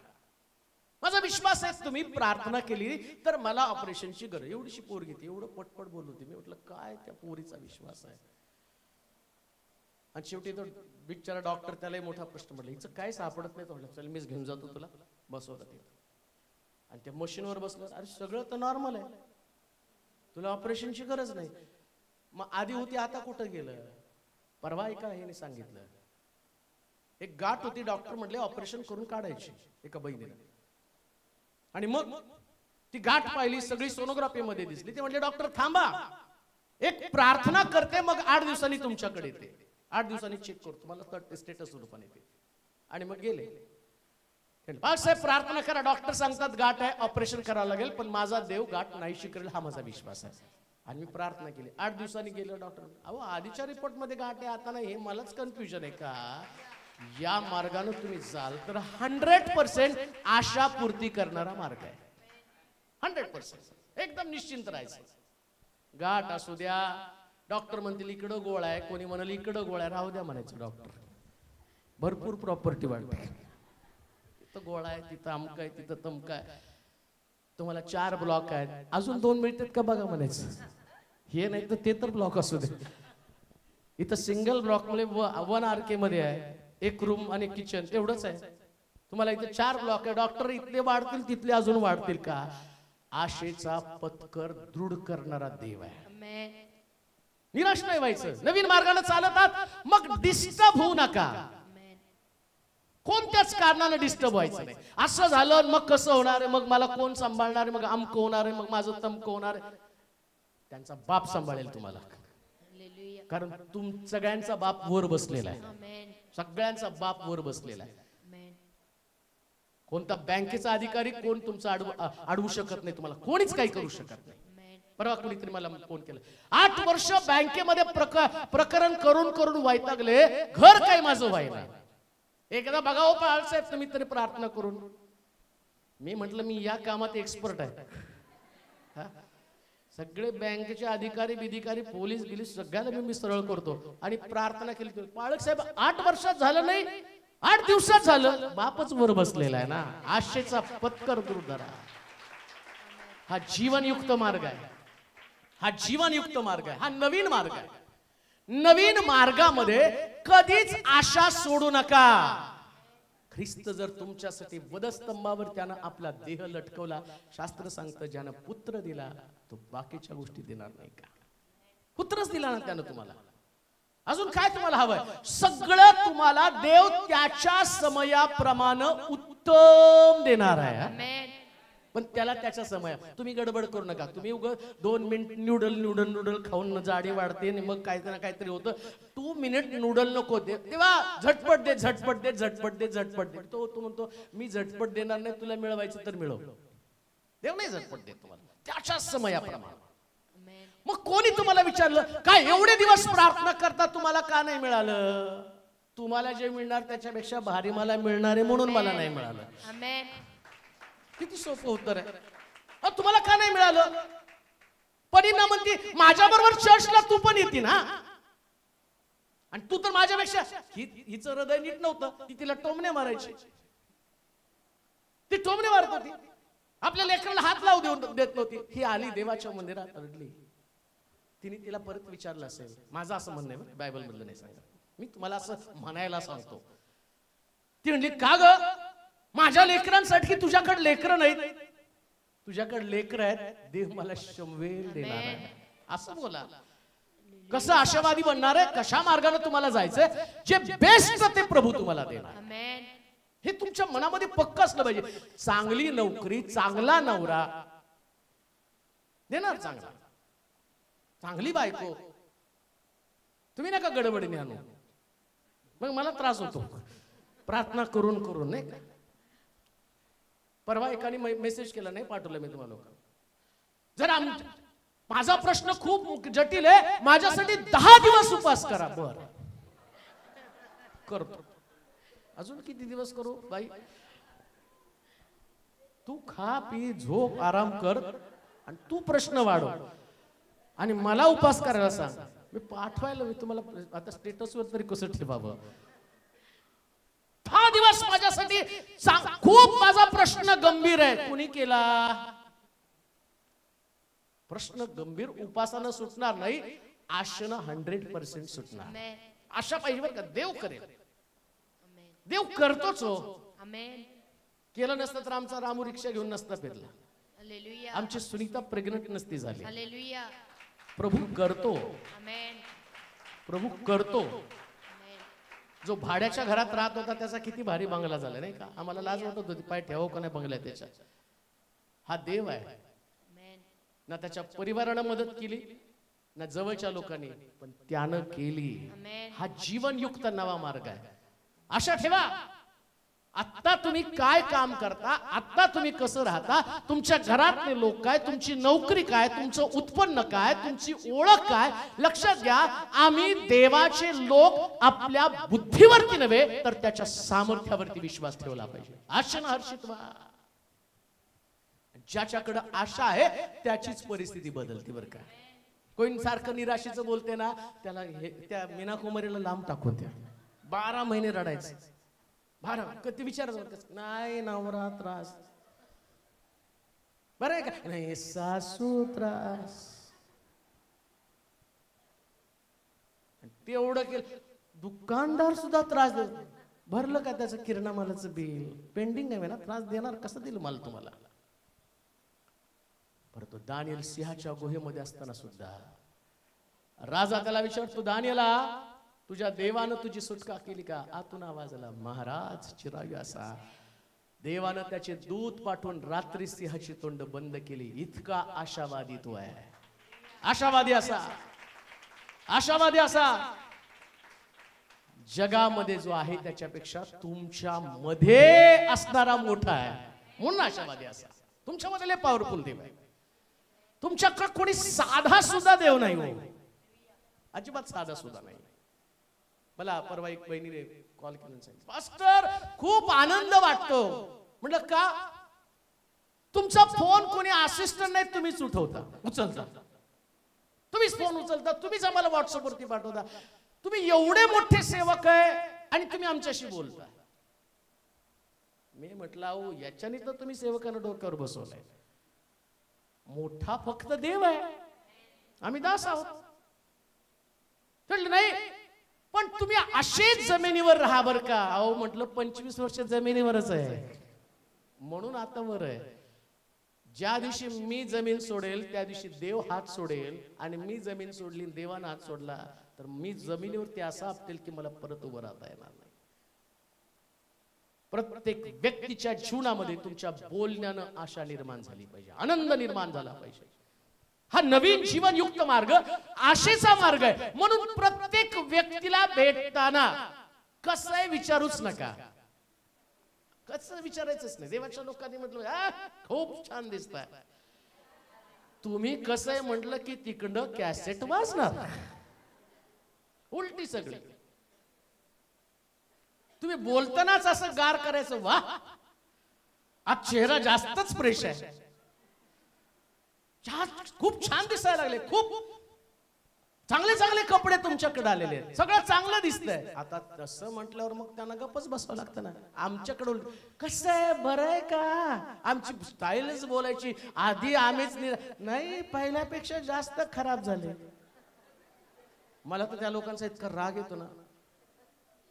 माझा विश्वास आहे तुम्ही प्रार्थना केली तर मला ऑपरेशनची गरज. एवढीशी पोरगी ती एवढं पटपट बोलत होती, मी म्हटलं काय त्या पोरीचा विश्वास आहे. आणि शेवटी तो बिचारा डॉक्टर त्यालाही मोठा प्रश्न म्हटलं हिचं काय सापडत नाही. तो म्हटलं चल मीच घेऊन जातो तुला, बसवलं तिथं आणि त्या मशीनवर बसलं. अरे सगळं तर नॉर्मल आहे, तुला ऑपरेशनची गरज नाही. मग आधी होती आता कुठं गेलं? परवा एका ह्याने सांगितलं एक गाठ होती, डॉक्टर म्हटले ऑपरेशन करून काढायची एका बहिणीला. आणि मग ती गाठ पाहिली, सगळी सोनोग्राफी मध्ये दिसली. ते म्हटले डॉक्टर थांबा, एक प्रार्थना करते, मग 8 दिवसांनी तुमच्याकडे येते, 8 दिवसांनी चेक करतो, तुम्हाला स्टेटस रूपाने येते. आणि मग गेले. साहेब प्रार्थना करा, डॉक्टर सांगतात गाठ आहे, ऑपरेशन करावं लागेल, पण माझा देव गाठ नाहीशी करेल हा माझा विश्वास आहे. आणि मी प्रार्थना केली. 8 दिवसांनी गेलो डॉक्टर, अहो आधीच्या रिपोर्ट मध्ये गाठ आहे, आता नाही, हे मलाच कन्फ्युजन आहे का? या मार्गाने तुम्ही जाल तर 100% आशा पूर्ती करणारा मार्ग आहे. 100% एकदम निश्चिंत राहायचं. गाठ असू द्या, डॉक्टर म्हणतील इकडं गोळा आहे, कोणी म्हणाल इकडं गोळा आहे, राहू द्या म्हणायचं. डॉक्टर भरपूर प्रॉपर्टी वाढते, तिथं गोळा आहे, तिथं अमक आहे, तिथं तमक आहे, तुम्हाला 4 ब्लॉक आहेत, अजून 2 मिळतात का बघा म्हणायचं. हे नाही तर ते तर ब्लॉक असू दे. इथं सिंगल ब्लॉक मुळे 1 RK मध्ये आहे, 1 रूम आणि किचन एवढंच आहे. तुम्हाला इथे 4 ब्लॉक आहे, डॉक्टर इथले वाढतील तिथले अजून वाढतील का? आशेचा पत्कर दृढ करणारा देव आहे. निराश नाही व्हायचं, नवीन मार्गाने चालतात, मग डिस्टर्ब होऊ नका. कोणत्याच कारणाने डिस्टर्ब व्हायचं नाही. असं झालं मग कसं होणार आहे, मग मला कोण सांभाळणार आहे, मग अमकं होणार आहे, मग माझं तमकं होणार आहे. त्यांचा बाप सांभाळेल तुम्हाला, कारण सगळ्यांचा बाप वर बसलेला आहे, सगळ्यांचा बाप वर बसलेला आहे. कोणता बँकेचा अधिकारी कोण तुमचा अडवू शकत नाही, तुम्हाला कोणीच काही करू शकत नाही. परवा कोणीतरी मला फोन केला, 8 वर्ष बँकेमध्ये प्रकरण करून करून वैतागले, घर काय माझं व्हायला. एकदा बघावं साहेब तुम्ही तरी प्रार्थना करून. मी म्हटलं मी या कामात एक्सपर्ट आहे. सगळे बँकेचे अधिकारी बिधिकारी पोलीस गिलीस सगळ्याला मी सरळ करतो. आणि प्रार्थना केली, पाळक साहेब 8 वर्षात झालं नाही, 8 दिवसात झालं. बापच वर बसलेला आहे ना. आशेचा पत्कर दुर्धरा. हा जीवनयुक्त मार्ग आहे, हा जीवनयुक्त मार्ग आहे, हा नवीन मार्ग आहे. नवीन मार्गामध्ये कधीच आशा सोडू नका. ख्रिस्त जर तुमच्यासाठी वधस्तंभावर त्यानं आपला देह लटकवला, शास्त्र सांगतं ज्यानं पुत्र दिला तो बाकीच्या गोष्टी देणार नाही का? उत्तरच दिला ना त्यानं तुम्हाला. अजून काय तुम्हाला हवंय? सगळं तुम्हाला देव त्याच्या समयाप्रमाणे उत्तम देणार आहे. आमेन. पण त्याला त्याच्या समय. तुम्ही गडबड करू नका. तुम्ही उग 2 मिनिट नूडल खाऊन जाडी वाढते आणि मग काहीतरी ना काहीतरी होतं. 2 मिनिट नूडल नको दे तेव्हा झटपट दे झटपट दे झटपट दे झटपट दे. तो म्हणतो मी झटपट देणार नाही, तुला मिळवायचं तर मिळव. देव नाही झटपट देत तुम्हाला, त्याच्या समयाप्रमाणे. मग कोणी तुम्हाला विचारलं काय एवढे दिवस प्रार्थना करता तुम्हाला का नाही मिळालं? तुम्हाला जे मिळणार त्याच्यापेक्षा भारी मला मिळणार आहे म्हणून मला नाही मिळालं. आमेन. किती सोपं उत्तर आहे. तुम्हाला का नाही मिळालं? परीना म्हणती माझ्या बरोबर चर्चला तू पण येते ना, आणि तू तर माझ्यापेक्षा. हिचं हृदय नीट नव्हतं, ती तिला टोमणे मारायची. ती टोमणे मारत होती, आपल्या लेकराला हात लावू देत नव्हती. ही आली देवाच्या मंदिरात रडली. तिने तिला परत विचारलं असेल, माझं असं म्हणणं आहे, बायबल मधलं नाही सांगत, मी तुम्हाला असं म्हणायला सांगतो. ती म्हणली का ग, माझ्या लेकरांसाठी तुझ्याकडे लेकरं नाहीत? तुझ्याकडे लेकर आहेत, देव मला शंभेल देणार आहे असं बोला. कसं आशावादी बनणार आहे? कशा मार्गाने तुम्हाला जायचंय? जे बेस्ट ते प्रभू तुम्हाला देणार. आमेन. हे तुमच्या मनामध्ये पक्क असलं पाहिजे. चांगली नोकरी, चांगला नवरा देणार, चांगला चांगली बायको. तुम्ही नका गडबडीने आणू, मग मला त्रास होतो प्रार्थना करून करून, नाही का? परवा एकाने मेसेज केला, नाही पाठवलं मी तुम्हाला. जर माझा प्रश्न खूप जटिल आहे, माझ्यासाठी 10 दिवस उपवास करा. बर करतो. अजून किती दिवस करू बाई? तू खा पी झोप आराम कर आणि तू प्रश्न वाढव आणि मला उपवास करायला सांग. मी पाठवायला, मी तुम्हाला आता स्टेटसवर तरी कसं ठेवावं? 10 दिवस माझ्यासाठी खूप, माझा प्रश्न गंभीर आहे. कुणी केला प्रश्न गंभीर? उपासानं सुटणार नाही, आशेनं 100% सुटणार. आशा पाहिजे बरं का, देव करेल. देव करतोच हो. आमेन. केलं नसतं तर आमचा रामू रिक्षा घेऊन नसता फिरला, हालेलुया. आमची सुनीता प्रेग्नंट नसती झाली. हालेलुया. प्रभू करतो, आमेन. प्रभू करतो. जो भाड्याच्या घरात राहत होता त्याचा किती भारी बंगला झाला, नाही का? आम्हाला लाज वाटत होती, पाय ठेवावं का नाही बंगल्या त्याच्या. हा देव आहे. ना त्याच्या परिवारानं मदत केली, ना जवळच्या लोकांनी, पण त्यानं केली. हा जीवनयुक्त नवा मार्ग आहे. आशा ठेवा. आता तुम्ही काय काम करता, आता तुम्ही कसं राहता, तुमच्या घरातले लोक काय, तुमची नोकरी काय, तुमचं उत्पन्न काय, तुमची ओळख काय, लक्षात घ्या. आम्ही देवाचे लोक आपल्या बुद्धीवरती नव्हे तर त्याच्या सामर्थ्यावरती विश्वास ठेवला पाहिजे. आशेनं हर्षित व्हा. ज्याच्याकडे आशा आहे त्याचीच परिस्थिती बदलते बरं का. कोणी सारखं निराशेचं बोलते ना, त्याला त्या मीना कुमारीला लांब टाकून द्या. 12 महिने रडायचं. 12 कधी विचारायचं नाही, नवरा त्रास बरं आहे का नाही, सासू त्रास. तेवढं केलं, दुकानदार सुद्धा त्रास देत. भरलं का त्याचं किराणा मालाचं बिल पेंडिंग आहे ना, त्रास देणार. कसं दिलं माल तुम्हाला? परंतु दानियल सिंहाच्या गुहेमध्ये असताना सुद्धा राजा त्याला विचारतो, दानियला तुझ्या देवानं तुझी सुटका केली का? आतून आवाज आला, महाराज चिरावी असा. देवानं त्याचे दूत पाठवून रात्री सिंहाची तोंड बंद केली. इतका आशावादी तो आहे. आशावादी असा, आशावादी असा. जगामध्ये जो आहे त्याच्यापेक्षा तुमच्या मध्ये असणारा मोठा आहे म्हणून आशावादी असा. तुमच्यामध्ये लय पॉवरफुल देव आहे. तुमच्याकडे कोणी साधा सुद्धा देव नाही हो, अजिबात साधा सुद्धा नाही. मला परवा एक बहिणीने कॉल केला, पास्टर खूप आनंद वाटतो. म्हटलं का? तुमचा फोन कोणी असिस्टंट नाही, तुम्हीच उचलता. तुम्हीच फोन उचलता, तुम्हीच आम्हाला व्हॉट्सअपवरती पाठवता. तुम्ही एवढे मोठे सेवक आहे आणि तुम्ही आमच्याशी बोलता. मी म्हटलं अहो, याच्याने तर तुम्ही सेवकांना डोक्यावर बसवलंय. मोठा फक्त देव आहे, आम्ही दास आहोत. नाही, पण तुम्ही असेच जमिनीवर राहा बर का. अहो म्हटलं 25 वर्ष जमिनीवरच आहे म्हणून आता वर आहे. ज्या दिवशी मी जमीन सोडेल त्या दिवशी देव हात सोडेल, आणि मी जमीन सोडली देवानं हात सोडला तर मी जमिनीवरती असा आपटेल की मला परत उभं राहता येणार नाही. प्रत्येक व्यक्तीच्या जीवनामध्ये तुमच्या बोलण्यानं आशा निर्माण झाली पाहिजे, आनंद निर्माण झाला पाहिजे. हा नवीन जीवनयुक्त मार्ग आशेचा मार्ग आहे. म्हणून प्रत्येक व्यक्तीला भेटताना कसं आहे विचारूच नका. कसं विचारायचंच नाही. देवाच्या लोकांनी म्हटलं खूप छान दिसताय, तुम्ही कसं आहे म्हटलं की तिकडं कॅसेट वाजणार, उलटी सगळी. तुम्ही बोलतानाच असं गार करायचं, वा आज चेहरा जास्तच फ्रेश आहे, खूप छान दिसायला लागले, खूप चांगले चांगले कपडे तुमच्याकडे आलेले आहेत, सगळं चांगलं दिसतंय. आता तसं म्हटल्यावर मग त्यांना गप्पच बसावं लागतं ना. आमच्याकडून कसं आहे, बरं आहे का, आमची स्टाईलच बोलायची, आधी आम्हीच नाही, पहिल्यापेक्षा जास्त खराब झाले. मला तर त्या लोकांचा इतका राग येतो ना.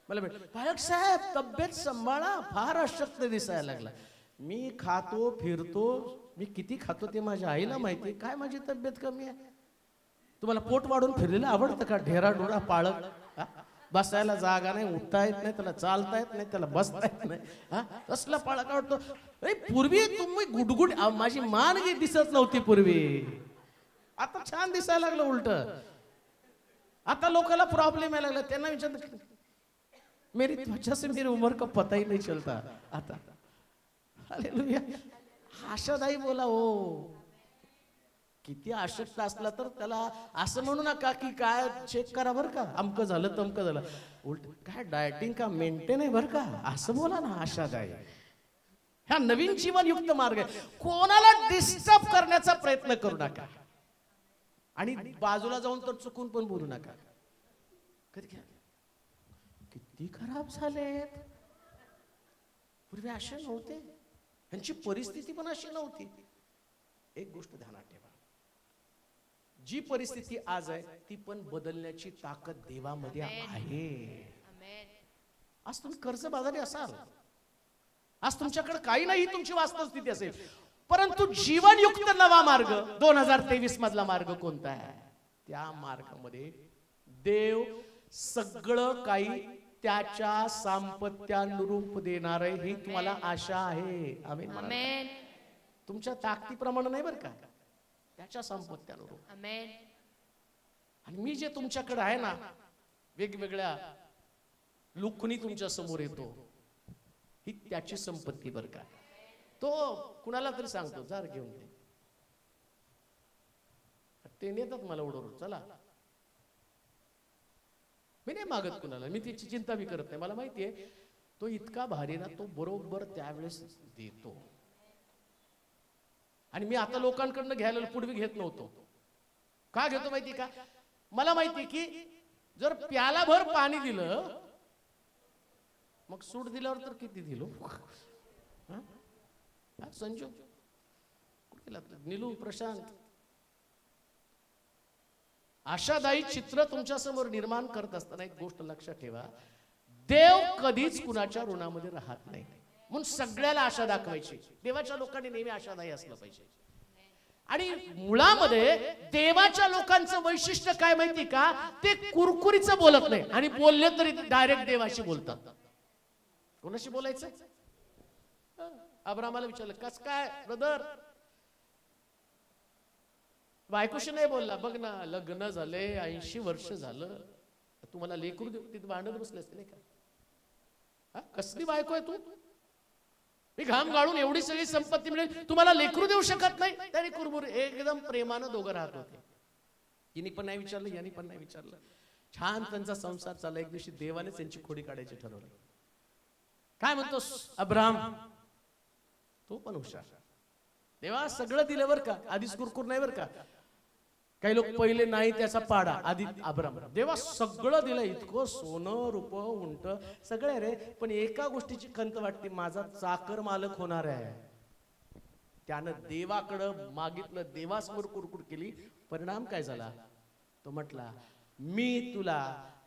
मला पालक साहेब तब्येत सांभाळा, फार अशक्त दिसायला लागला. मी खातो फिरतो, मी किती खातो ते माझ्या आईला माहिती, काय माझी तब्येत कमी आहे. तुम्हाला पोट वाढून फिरलेलं आवडतं का? ढेरा डोळा पाळत, बसायला जागा नाही, उठता येत नाही, त्याला चालता येत नाही, त्याला बसता येत नाही, कसला पाळत आवडतो. पूर्वी तुम्ही गुडगुड, माझी मान दिसत नव्हती पूर्वी, आता छान दिसायला लागलं उलट. आता लोकांना प्रॉब्लेम यायला लागला. त्यांना विचारलं, मेरी त्वचा से मेरी उम्र का पता ही नहीं चलता. आता हालेलुया, आशादायी बोला. हो, किती आशक्त असला तर त्याला असं म्हणू नका की काय चेक करा बरं का, अमकं झालं तमकं झालं, उलट काय डायटिंग का मेंटेन आहे बरं का, असं बोला ना. आशादायी हा नवीन जीवनयुक्त मार्ग आहे. कोणाला डिस्टर्ब करण्याचा प्रयत्न करू नका, आणि बाजूला जाऊन तर चुकून पण बोलू नका. कधी किती खराब झालेत, पूर्वी असे नव्हते, त्यांची परिस्थिती पण अशी नव्हती. एक गोष्ट ध्यानात ठेवा, जी परिस्थिती आज आहे ती पण बदलण्याची ताकद देवामध्ये आहे. आज तुम्ही कर्जबाजारी असाल, आज तुमच्याकडे काही नाही, तुमची वास्तव स्थिती असेल, परंतु जीवनयुक्त नवा मार्ग 2023 मधला मार्ग कोणता आहे? त्या मार्गामध्ये देव सगळं काही त्याच्या सामर्थ्यानुरूप देणार आहे, ही तुम्हाला आशा आहे. आमेन. तुमच्या ताकदीप्रमाणे नाही बरं का, त्याच्या सामर्थ्यानुरूप. आणि मी जे तुमच्याकडे आहे ना, वेगवेगळ्या लुकनी तुमच्या समोर येतो, ही त्याची संपत्ती बरं का. तो कुणाला तरी सांगतो, जार घेऊन ते नेतात मला उडवून, चला. मी नाही मागत कुणाला, मी त्याची चिंता बी करत नाही. मला माहितीये तो इतका भारी ना, तो बरोबर त्यावेळेस देतो. आणि मी आता लोकांकडनं घ्यायला पूर्वी घेत नव्हतो. का घेतो माहिती का? मला माहिती की जर प्यालाभर पाणी दिलं, मग सूट दिल्यावर तर किती दिलो. संजू कुठे, नीलू, प्रशांत, आशादायी चित्र तुमच्या समोर निर्माण करत असताना एक गोष्ट लक्षात ठेवा, देव कधीच कुणाच्या ऋणामध्ये राहत नाही. म्हणून सगळ्याला आशा दाखवायची. देवाच्या लोकांनी नेहमी आशादायी असलं पाहिजे. आणि मुळामध्ये देवाच्या लोकांचं वैशिष्ट्य काय माहिती का? ते कुरकुरीचं बोलत नाही, आणि बोलले तरी डायरेक्ट देवाशी बोलतात. कोणाशी बोलायचं? अब्रामाला विचारलं, कस काय ब्रदर? बायकोशी नाही बोलला. बघ ना, लग्न झाले 80 वर्ष झालं, तुम्हाला लेकरू देऊ, तिथे भांडत बसले असते नाही का? कसली बायको आहे तू? मी घाम गाळून एवढी सगळी संपत्ती मिळेल, तुम्हाला लेकरू देऊ शकत नाही. त्याने कुरबुर एकदम प्रेमानं दोघं राहत होते. तिने पण नाही विचारलं, यांनी पण नाही विचारलं. छान त्यांचा संसार चालला. एक दिवशी देवाने त्यांची खोडी काढायची ठरवलं. काय म्हणतोस अब्राम? तो पण हुशार. देवा सगळं दिलं बरं का, आधीच कुरकुर नाही बरं का. काही लोक पहिले नाही त्याचा पाडा, आधी अब्राम. देवा सगळं दिलं, इतकं सोनं रूप उंट सगळे रे, पण एका गोष्टीची खंत वाटते, माझा चाकर मालक होणार आहे. त्यानं देवाकडं मागितलं, देवासमोर कुरकुर केली. परिणाम काय झाला? तो म्हटला, मी तुला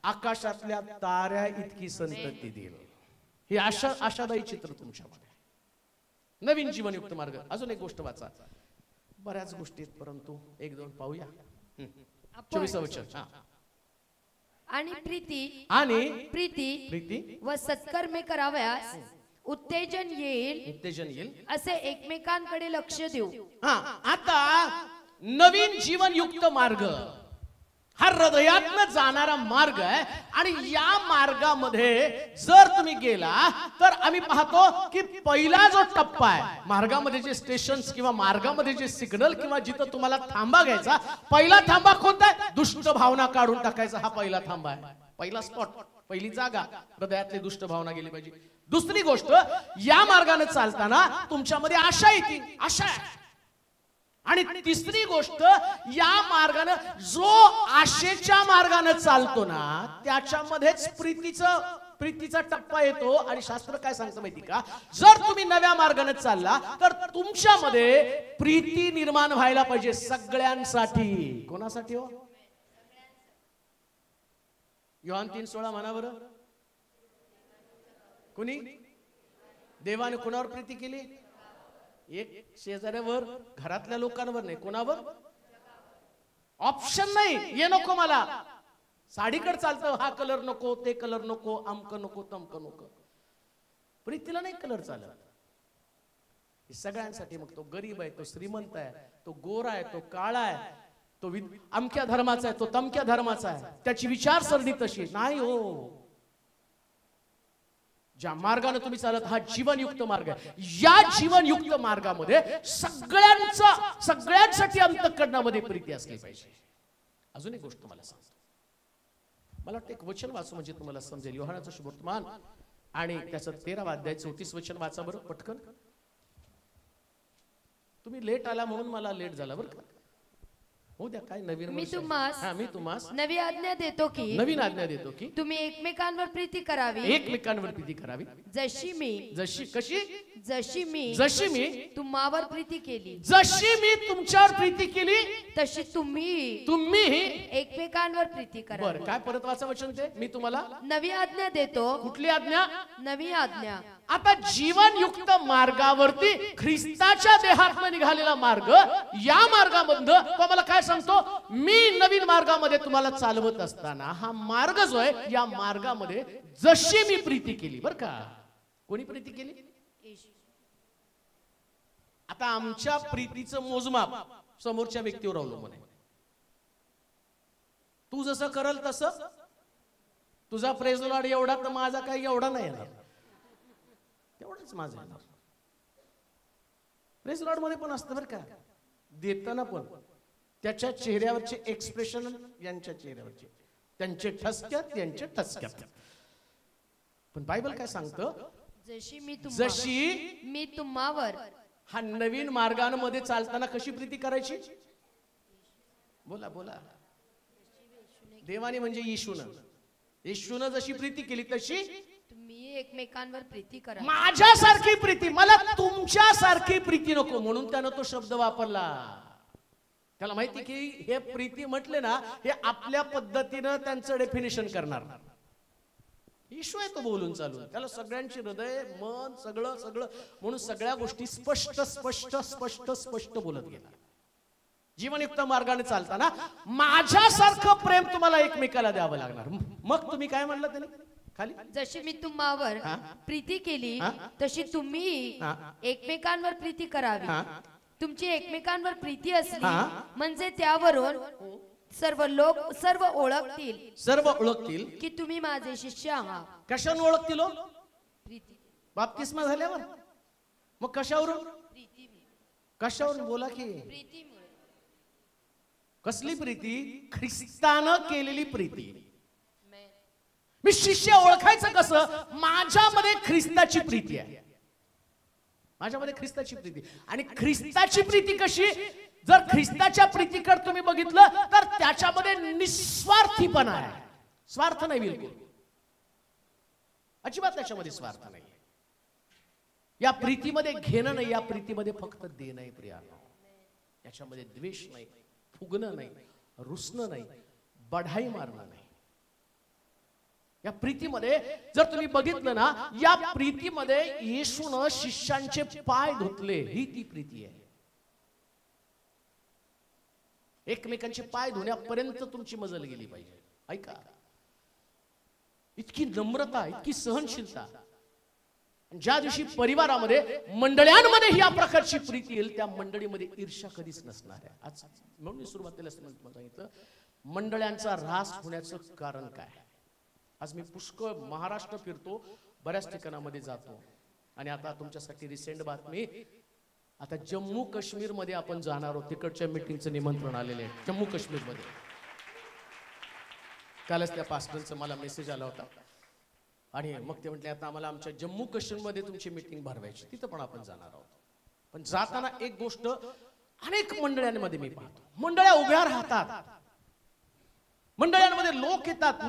आकाशातल्या ताऱ्या इतकी संतती देईल. ही आशादायी चित्र तुमच्यामध्ये. नवीन जीवनयुक्त मार्ग. अजून एक गोष्ट वाचा, बऱ्याच गोष्टी आहेत, परंतु एक दोन पाहूया. आपण 24 वचन. आणि प्रीती प्रीती व सत्कर्मे कराव्यास उत्तेजन येईल असे एकमेकांकडे लक्ष देऊ. आता नवीन जीवनयुक्त मार्ग हा हृदयातनं जाणारा मार्ग आहे आणि या मार्गामध्ये जर तुम्ही गेला तर आम्ही पाहतो की पहिला जो टप्पा आहे मार्गामध्ये जे स्टेशन्स किंवा मार्गामध्ये जे सिग्नल किंवा जिथं तुम्हाला थांबा घ्यायचा पहिला थांबा कोणता आहे? दुष्ट भावना काढून टाकायचा हा पहिला थांबा आहे. पहिला स्पॉट, पहिली जागा, हृदयातली दुष्ट भावना गेली पाहिजे. दुसरी गोष्ट, या मार्गाने चालताना तुमच्यामध्ये आशा येते, आशा आहे. आणि तिसरी गोष्ट, या मार्गाने जो आशेच्या मार्गाने चालतो ना त्याच्यामध्येच प्रीतीचा टप्पा येतो. आणि शास्त्र काय सांगतं माहिती का, जर तुम्ही नव्या मार्गाने चालला तर तुमच्यामध्ये प्रीती निर्माण व्हायला पाहिजे सगळ्यांसाठी. कोणासाठी हो? योहान 3:16 म्हणा बरं. कुणी? देवाने कुणावर प्रीती केली? एक शेजाऱ्यावर, घरातल्या लोकांवर नाही, कोणावर? ऑप्शन नाही, ये नको मला, साडीकडे चालतं, हा कलर नको, ते कलर नको, अमक नको, तमक नको. प्रीतीला नाही कलर चालत. सगळ्यांसाठी. मग तो गरीब आहे, तो श्रीमंत आहे, तो गोरा आहे, तो काळा आहे, तो अमक्या धर्माचा आहे, तो तमक्या धर्माचा आहे, त्याची विचारसरणी तशी नाही हो. ज्या मार्गाने तुम्ही चालत हा जीवनयुक्त मार्ग आहे. या जीवनयुक्त मार्गामध्ये सगळ्यांसाठी अंतःकरणामध्ये प्रीती असली पाहिजे. अजून एक गोष्ट मला सांगतो, मला वाटतं एक वचन वाचू म्हणजे तुम्हाला समजेल. योहानाचं शुभवर्तमान आणि त्याचं 13वा अध्याय 34 वचन वाचा बरं पटकन. तुम्ही लेट आला म्हणून मला लेट झाला बरं का. हो द्या, काय नवीन मी तुम्हास नवीन आज्ञा देतो की तुम्ही एकमेकांवर प्रीती करावी. जशी मी तुम्हावर प्रीती केली, जशी मी तुमच्यावर प्रीती केली तशी तुम्ही एकमेकांवर प्रीती करा. बरं, काय परत वाचा वचन ते. मी तुम्हाला नवी आज्ञा देतो. कुठली आज्ञा? नवी आज्ञा. आता जीवनयुक्त मार्गावरती ख्रिस्ताच्या देहातून निघालेला मार्ग, या मार्गामधनं तो मला काय सांगतो, मी नवीन मार्गामध्ये तुम्हाला चालवत असताना हा मार्ग जो आहे या मार्गामध्ये जशी मी प्रीती केली. बरं का, कोणी प्रीती केली? आता आमच्या प्रीतीचं मोजमाप समोरच्या व्यक्तीवर अवलंबून आहे. तू जसं करल तसं. तुझा प्रेज लॉर्ड एवढा तर माझा काही एवढा नाही येणार, तेवढंच माझं येणार. प्रेज लॉर्ड मध्ये पण असतं बरं का, देताना पण त्याच्या चेहऱ्यावरचे एक्सप्रेशन यांच्या चेहऱ्यावरचे, त्यांचे ठसक्यात. पण बायबल काय सांगतं, जशी मी तुम्हावर. हा नवीन मार्गांमध्ये चालताना कशी प्रीती करायची? बोला. देवाने म्हणजे येशूनं जशी प्रीती केली तशी तुम्ही एकमेकांवर प्रीती करा. माझ्यासारखी प्रीती, मला तुमच्यासारखी प्रीती नको, म्हणून त्यानं तो शब्द वापरला. त्याला माहिती की हे प्रीती म्हटले ना हे आपल्या पद्धतीनं त्यांचं डेफिनेशन करणार. येशू आहे तो बोलून चालू, त्याला सगळ्यांची हृदय, मन, सगळं म्हणून सगळ्या गोष्टी स्पष्ट बोलत गेला. जीवनयुक्त मार्गाने चालताना माझ्यासारखं प्रेम तुम्हाला एकमेकाला द्यावं लागणार. मग तुम्ही काय म्हणलं त्याने खाली, जशी मी तुम्हावर प्रीती केली तशी तुम्ही एकमेकांवर प्रीती करावी. तुमची एकमेकांवर प्रीती असली म्हणजे त्यावरून सर्व ओळखतील की तुम्ही माझे शिष्य आहात. कशावरून ओळखतील? बाप्तिस्मा झाल्यावर. मग कशावरून बोला की. कसली प्रीती? ख्रिस्तानं केलेली प्रीती. मी शिष्य ओळखायचं कसं? माझ्यामध्ये ख्रिस्ताची प्रीती आहे. माझ्यामध्ये ख्रिस्ताची प्रीती. आणि ख्रिस्ताची प्रीती कशी? जर ख्रिस्ताच्या प्रीतीकडे तुम्ही बघितलं तर त्याच्यामध्ये निस्वार्थीपणा आहे. स्वार्थ नाही, बिलकुल अजिबात त्याच्यामध्ये स्वार्थ नाही. या प्रीतीमध्ये घेणं नाही, या प्रीतीमध्ये फक्त देणं आहे प्रियानो. याच्यामध्ये द्वेष नाही, फुगणं नाही, रुसणं नाही, बढाई मारणं नाही. या प्रीतीमध्ये जर तुम्ही बघितलं ना, या प्रीतीमध्ये येशूनं शिष्यांचे पाय धुतले, ही ती प्रीती आहे. एकमेकांचे पाय धुण्यापर्यंत तुमची मजल गेली पाहिजे. ऐका, इतकी नम्रता, इतकी सहनशीलता. ज्या दिवशी परिवारामध्ये, मंडळांमध्ये या प्रकारची प्रीती येईल, त्या मंडळीमध्ये ईर्ष्या कधीच नसणार आहे. आज म्हणून मी सुरुवातीला सांगितलं, मंडळांचा ऱ्हास होण्याचं कारण काय. आज मी पुष्कळ महाराष्ट्र फिरतो, बऱ्याच ठिकाणामध्ये जातो, आणि आता तुमच्यासाठी रिसेंट बातमी, आता जम्मू काश्मीर मध्ये आपण जाणार आहोत. तिकडच्या मीटिंगचं निमंत्रण आलेले आहे जम्मू काश्मीर मध्ये. कालच त्या पास्टरचा मला मेसेज आला होता, आणि मग ते म्हटले आता आम्हाला आमच्या जम्मू काश्मीर मध्ये तुमची मीटिंग भरवायची, तिथं पण आपण जाणार आहोत. पण जाताना एक गोष्ट अनेक मंडळांमध्ये मी पाहतो, मंडळ्या उभ्या राहतात, मंडळांमध्ये लोक येतात,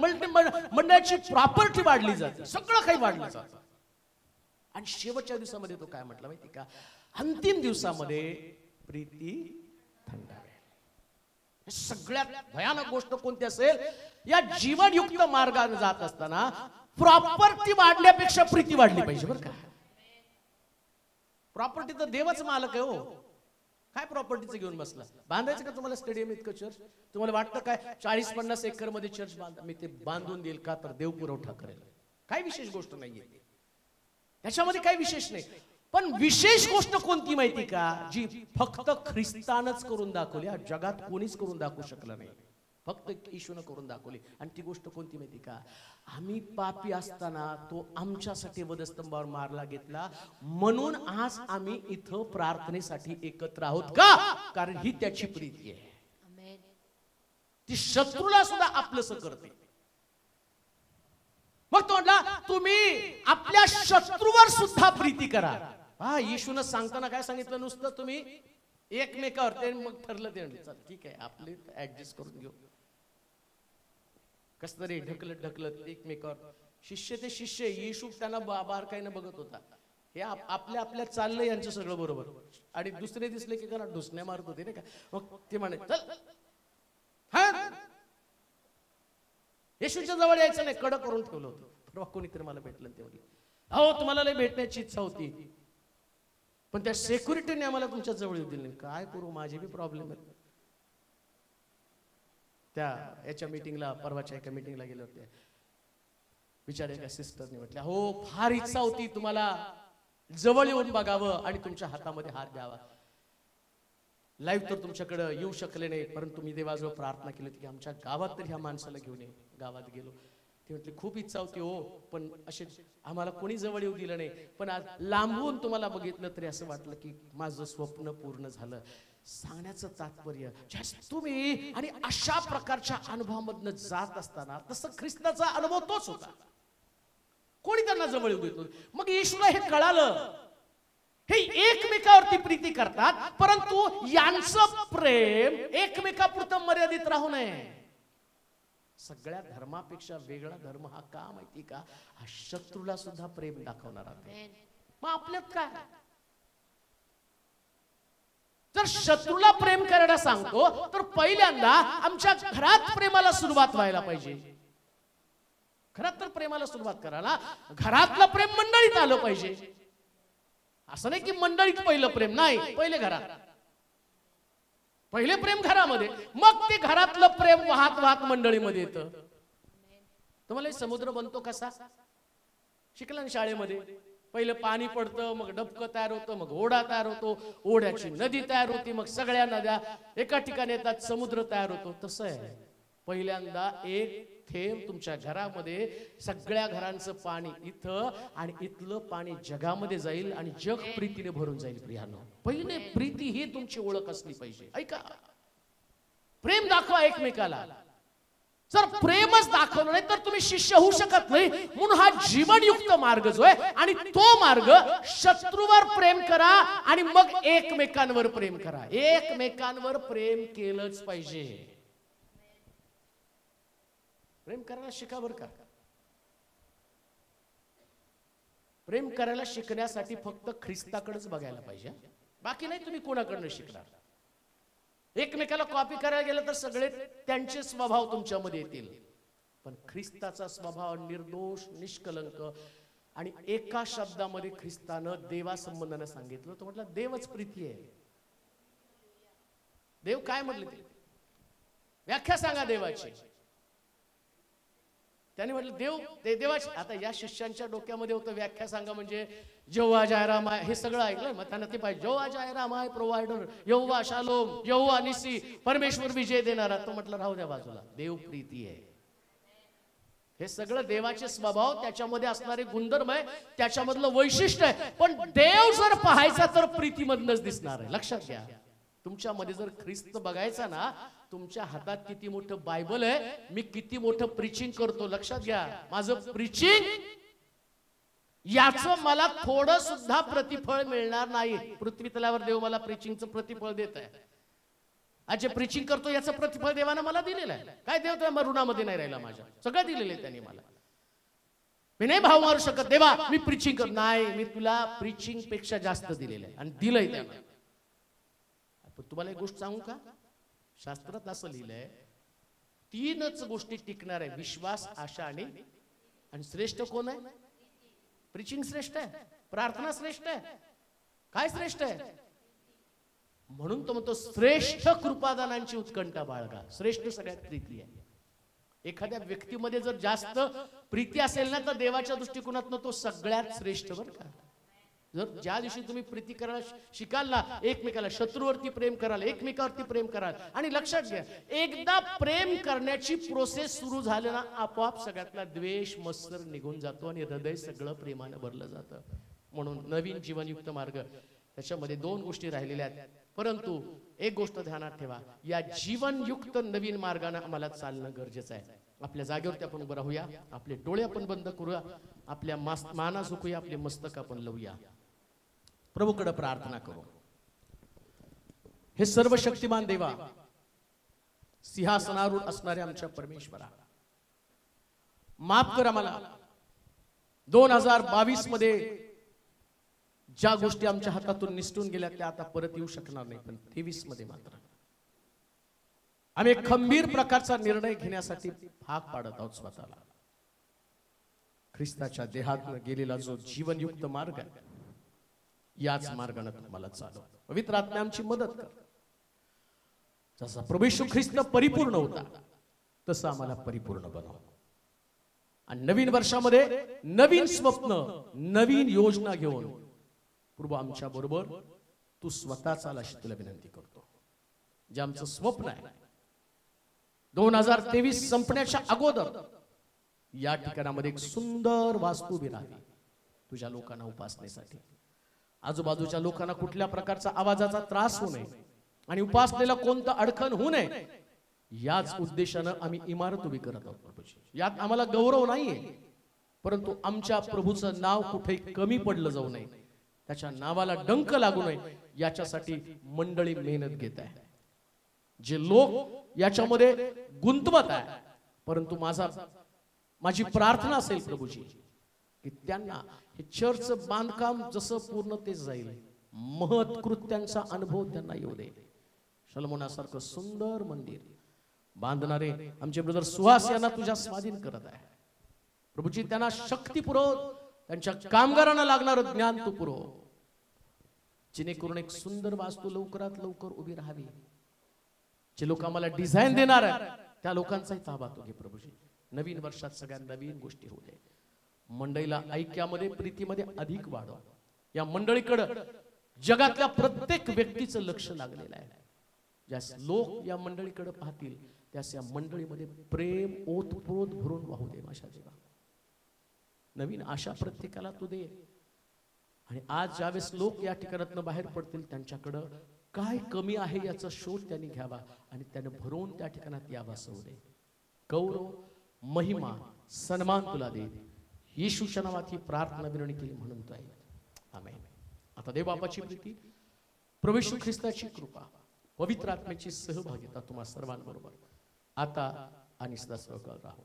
मंडळाची प्रॉपर्टी वाढली जाते, सगळं काही वाढलं जातं. आणि शेवटच्या दिवसामध्ये तो काय म्हटला माहिती का, अंतिम दिवसामध्ये प्रीती थंडावेल. सगळ्यात भयानक गोष्ट कोणती असेल, या जीवनयुक्त मार्गाने जात असताना प्रॉपर्टी वाढण्यापेक्षा प्रीती वाढली पाहिजे बरं का. प्रॉपर्टी तर देवच मालक आहे हो. काय प्रॉपर्टीचं घेऊन बसला, बांधायचं का तुम्हाला स्टेडियम इतकं चर्च? तुम्हाला वाटतं काय 40-50 एकर मध्ये चर्च बांधा, मी ते बांधून देईल का, तर देव पुरवठा करेल. काय विशेष गोष्ट नाहीये त्याच्यामध्ये, काही विशेष नाही. पण विशेष गोष्ट कोणती माहिती का, जी फक्त ख्रिस्तानच करून दाखवली, जगात कोणीच करून दाखवू शकलं नाही, फक्त येशूने करून दाखवली. आणि ती गोष्ट कोणती माहिती का, आम्ही पापी असताना तो आमच्यासाठी वधस्तंभावर मारला गेला, म्हणून आज आम्ही इथं प्रार्थनेसाठी एकत्र आहोत का, कारण ही त्याची प्रीती आहे. ती शत्रूला सुद्धा आपलंसं करते. मग तो म्हटला तुम्ही आपल्या शत्रूवर सुद्धा प्रीती करा. हा, येशूने सांगताना काय सांगितलं, नुसतं तुम्ही एकमेकावर, ते मग ठरलं ते चल ठीक आहे आपले ऍडजस्ट करून घेऊ. कस तरी ढकलत एकमेकावर. शिष्य ते शिष्य, येशू त्यांना बारकाईनं बघत होता. हे आपल्या आपल्या चाललंय यांचं सगळं बरोबर, आणि दुसरे दिसले की त्यांना ढुसण्या मारत होते नाही का. मग ते म्हणे चल, हा येशूच्या जवळ यायचं नाही, कडक करून ठेवलं होतं. परवा कोणीतरी मला भेटलं, ते म्हटलं अहो तुम्हाला लय भेटण्याची इच्छा होती, पण त्या सेक्युरिटीने आम्हाला तुमच्या जवळ येऊ दिले नाही. काय करू, माझे बी प्रॉब्लेम आहे. त्या याच्या मीटिंगला, परवाच्या एका मीटिंगला गेले होते, विचार एका सिस्टरने म्हटल्या हो फार इच्छा होती तुम्हाला जवळ येऊन बघावं आणि तुमच्या हातामध्ये हात द्यावा. लाईव्ह तर तुमच्याकडे येऊ शकले नाही, परंतु मी देवाजवळ प्रार्थना केली होती की आमच्या गावात तरी ह्या माणसाला घेऊन ये. गावात गेलो, ते म्हटले खूप इच्छा होती हो, पण असे आम्हाला कोणी जवळ येऊ दिलं नाही, पण आज लांबून तुम्हाला बघितलं तरी असं वाटलं की माझं स्वप्न पूर्ण झालं. सांगण्याचं तात्पर्य, तुम्ही आणि अशा प्रकारच्या अनुभवामधनं जात असताना, तसं ख्रिस्ताचा अनुभव तोच होता, कोणी त्यांना जवळ येऊ देतो. मग येशूला हे कळालं, हे एकमेकावरती प्रीती करतात, परंतु यांचं प्रेम एकमेकापुरतं मर्यादित राहू नये. सगळ्या धर्मापेक्षा वेगळा धर्म हा का माहिती का, हा शत्रूला सुद्धा प्रेम दाखवणारा. मग आपल्यात काय, जर शत्रूला प्रेम करायला सांगतो तर पहिल्यांदा आमच्या घरात प्रेमाला सुरुवात व्हायला पाहिजे. घरात तर प्रेमाला सुरुवात करायला घरातलं प्रेम मंडळीत आलं पाहिजे. असं नाही की मंडळीत पहिलं प्रेम, नाही, पहिले घरात. पहिले प्रेम घरामध्ये, मग ते घरातलं प्रेम वाहत वाहत मंडळीमध्ये येतं. तुम्हाला समुद्र बनतो कसा शिकला ना शाळेमध्ये, पहिलं पाणी पडतं, मग डबकं तयार होतं, मग ओढा तयार होतो, ओढ्याची नदी तयार होती, मग सगळ्या नद्या एका ठिकाणी येतात, समुद्र तयार होतो. तसं आहे, पहिल्यांदा एक थेंब तुमच्या घरामध्ये, सगळ्या घरांचं पाणी इथं, आणि इथलं पाणी जगामध्ये जाईल आणि जग प्रीतीने भरून जाईल. प्रियानो, पहिले प्रीती ही तुमची ओळख असली पाहिजे. ऐका, प्रेम दाखवा एकमेकाला. जर प्रेमच दाखवलं नाही तर तुम्ही शिष्य होऊ शकत नाही. म्हणून हा जीवनयुक्त मार्ग जो आहे, आणि तो मार्ग शत्रूवर प्रेम करा आणि मग एकमेकांवर प्रेम करा. एकमेकांवर प्रेम केलंच पाहिजे. प्रेम करायला शिका बरं का. प्रेम करायला शिकण्यासाठी फक्त ख्रिस्ताकडेच बघायला पाहिजे, बाकी नाही तुम्ही कोणाकडनं शिकणार. एकमेकाला कॉपी करायला गेलं तर सगळे त्यांचे स्वभाव तुमच्यामध्ये येतील, पण ख्रिस्ताचा स्वभाव निर्दोष, निष्कलंक, आणि एका शब्दामध्ये ख्रिस्तानं देवासंबंधानं सांगितलं, तो म्हटलं देवच प्रीती आहे. देव काय म्हटले ते, व्याख्या सांगा देवाची. त्याने म्हटलं देवाची. आता या शिष्यांच्या डोक्यामध्ये होतं व्याख्या सांगा म्हणजे यहोवा जायराम आहे, हे सगळं ऐकलं. मग त्यांना ते पाहिजे, यहोवा जायराम आहे प्रोव्हायडर, यहोवा शालोम, यहोवा निसी, परमेश्वर विजय देणारा. तो म्हटलं राहू द्या बाजूला, देव प्रीती आहे. हे सगळं देवाचे स्वभाव, त्याच्यामध्ये असणारे गुणधर्म आहे, त्याच्यामधलं वैशिष्ट्य आहे. पण देव जर पाहायचा तर प्रीतीमधनच दिसणार आहे. लक्षात घ्या, तुमच्यामध्ये जर ख्रिस्त बघायचा ना, तुमच्या हातात किती मोठं बायबल आहे, मी किती मोठं प्रीचिंग करतो. लक्षात घ्या, माझं प्रीचिंग याचं मला थोडं सुद्धा प्रतिफळ मिळणार नाही. पृथ्वी तलावर देव मला प्रीचिंगचं प्रतिफळ देत आहे. आज जे प्रीचिंग करतो याचं प्रतिफळ देवानं मला दिलेलं आहे. काय देव त्या ऋणामध्ये नाही राहिला, माझ्या सगळं दिलेलं आहे त्यांनी मला. मी नाही भाव मारू शकत देवा मी प्रीचिंग कर, नाही, मी तुला प्रीचिंग पेक्षा जास्त दिलेलं आहे आणि दिलंय त्यानं. तुम्हाला एक गोष्ट सांगू का, शास्त्रात असं लिहिलंय, 3च गोष्टी टिकणार आहे, विश्वास, आशा आणि श्रेष्ठ कोण आहे? प्रीचिंग श्रेष्ठ आहे, प्रार्थना श्रेष्ठ आहे. काय श्रेष्ठ आहे? म्हणून तो म्हणतो श्रेष्ठ कृपादानांची उत्कंठा बाळगा. श्रेष्ठ सगळ्यात प्रीती आहे. एखाद्या व्यक्तीमध्ये जर जास्त प्रीती असेल ना, तर देवाच्या दृष्टिकोनातून तो सगळ्यात श्रेष्ठ. बरं का, जर ज्या दिवशी तुम्ही प्रीती करायला शिकाल ना, एकमेकाला, शत्रूवरती प्रेम कराल, एकमेकावरती प्रेम कराल. आणि लक्षात घ्या, एकदा प्रेम करण्याची प्रोसेस सुरू झाली ना, आपोआप सगळ्यातला द्वेष मत्सर निघून जातो आणि हृदय सगळं प्रेमानं भरलं जातं. म्हणून नवीन जीवनयुक्त मार्ग, त्याच्यामध्ये 2 गोष्टी राहिलेल्या आहेत. परंतु एक गोष्ट ध्यानात ठेवा, या जीवनयुक्त नवीन मार्गाने आम्हाला चालणं गरजेचं आहे. आपल्या जागेवरती आपण उभं राहूया, आपले डोळे आपण बंद करूया, आपल्या माना झुकूया, आपले मस्तक आपण लावूया, प्रभूकडे प्रार्थना करू. हे सर्व शक्तिमान देवा, सिंहासनारूढ असणारे आमच्या परमेश्वरा, माफ कर आम्हाला. 2022 मध्ये ज्या गोष्टी आमच्या हातातून निसटून गेल्या त्या आता परत येऊ शकणार नाही. पण 23 मध्ये मात्र आम्ही एक खंबीर प्रकारचा निर्णय घेण्यासाठी भाग पाडत आहोत स्वतःला. ख्रिस्ताच्या देहातून गेलेला जो जीवनयुक्त मार्ग आहे, याच मार्गाने तुम्हाला चालव. पवित्र आत्म्या आमची मदत कर. जसा प्रभू येशू ख्रिस्त परिपूर्ण होता तसं आम्हाला परिपूर्ण बनव. आणि नवीन वर्षामध्ये नवीन स्वप्न, नवीन योजना घेऊन प्रभू आमच्या बरोबर तू स्वतः चाल अशी तुला विनंती करतो. जे आमचं स्वप्न आहे 2023 संपण्याच्या अगोदर या ठिकाणामध्ये एक सुंदर वास्तू उभी राहावी तुझ्या लोकांना उपासनेसाठी. आजूबाजूच्या लोकांना कुठल्या प्रकारचा आवाजाचा त्रास होऊ नये आणि उपासनेला कोणतं अडखण होऊ नये, याच उद्देशानं आम्ही इमारत उभी करत आहोत प्रभूजी. यात आम्हाला गौरव नाहीये, परंतु आमच्या प्रभूचं नाव कुठे कमी पडलं जाऊ नये, त्याच्या नावाला डंक लागू नये, याच्यासाठी मंडळी मेहनत घेत आहे. जे लोक याच्यामध्ये गुंतवत आहे, परंतु माझी प्रार्थना असेल प्रभूजी की त्यांना हे चर्चचं बांधकाम जसं पूर्णतेस जाईल, महत्कृत्यांचा अनुभव त्यांना येऊ दे. शलोमोनासारखं सुंदर मंदिर बांधणारे आमचे ब्रदर सुहास यांना तुझ्या स्वाधीन करत आहे प्रभूजी. त्यांना शक्ती पुरव, त्यांच्या कामगारांना लागणारं ज्ञान तू पुरव, जेणेकरून एक सुंदर वास्तू लवकरात लवकर उभी राहावी. जे लोक आम्हाला डिझाईन देणार आहेत त्या लोकांचाही ताबा तू घे प्रभूजी. नवीन वर्षात सगळ्या नवीन गोष्टी होऊ दे. मंडळीला ऐक्यामध्ये, प्रीतीमध्ये अधिक वाढव. या भंडळीकडे जगातल्या प्रत्येक व्यक्तीचं लक्ष लागलेलं आहे. ज्यास लोक या मंडळीकडे पाहतील त्यास या मंडळीमध्ये प्रेम ओतप्रोत भरून वाहू दे माझ्या देवा. नवीन आशा प्रत्येकाला तू दे. आणि आज ज्यावेळेस लोक या ठिकाणातून बाहेर पडतील त्यांच्याकडं काय कमी आहे याचा शोध त्यांनी घ्यावा आणि त्याने भरून त्या ठिकाणात यावा असं दे. गौरव, महिमा, सन्मान तुला दे. येशूच्या नावात ही प्रार्थना विनंती केली म्हणून तो आहे. आमेन. आता देव बापाची प्रीती, प्रभू येशू ख्रिस्ताची कृपा, पवित्र आत्म्याची सहभागिता तुम्हा सर्वांबरोबर आता आणि सदा सहकाळ राहो.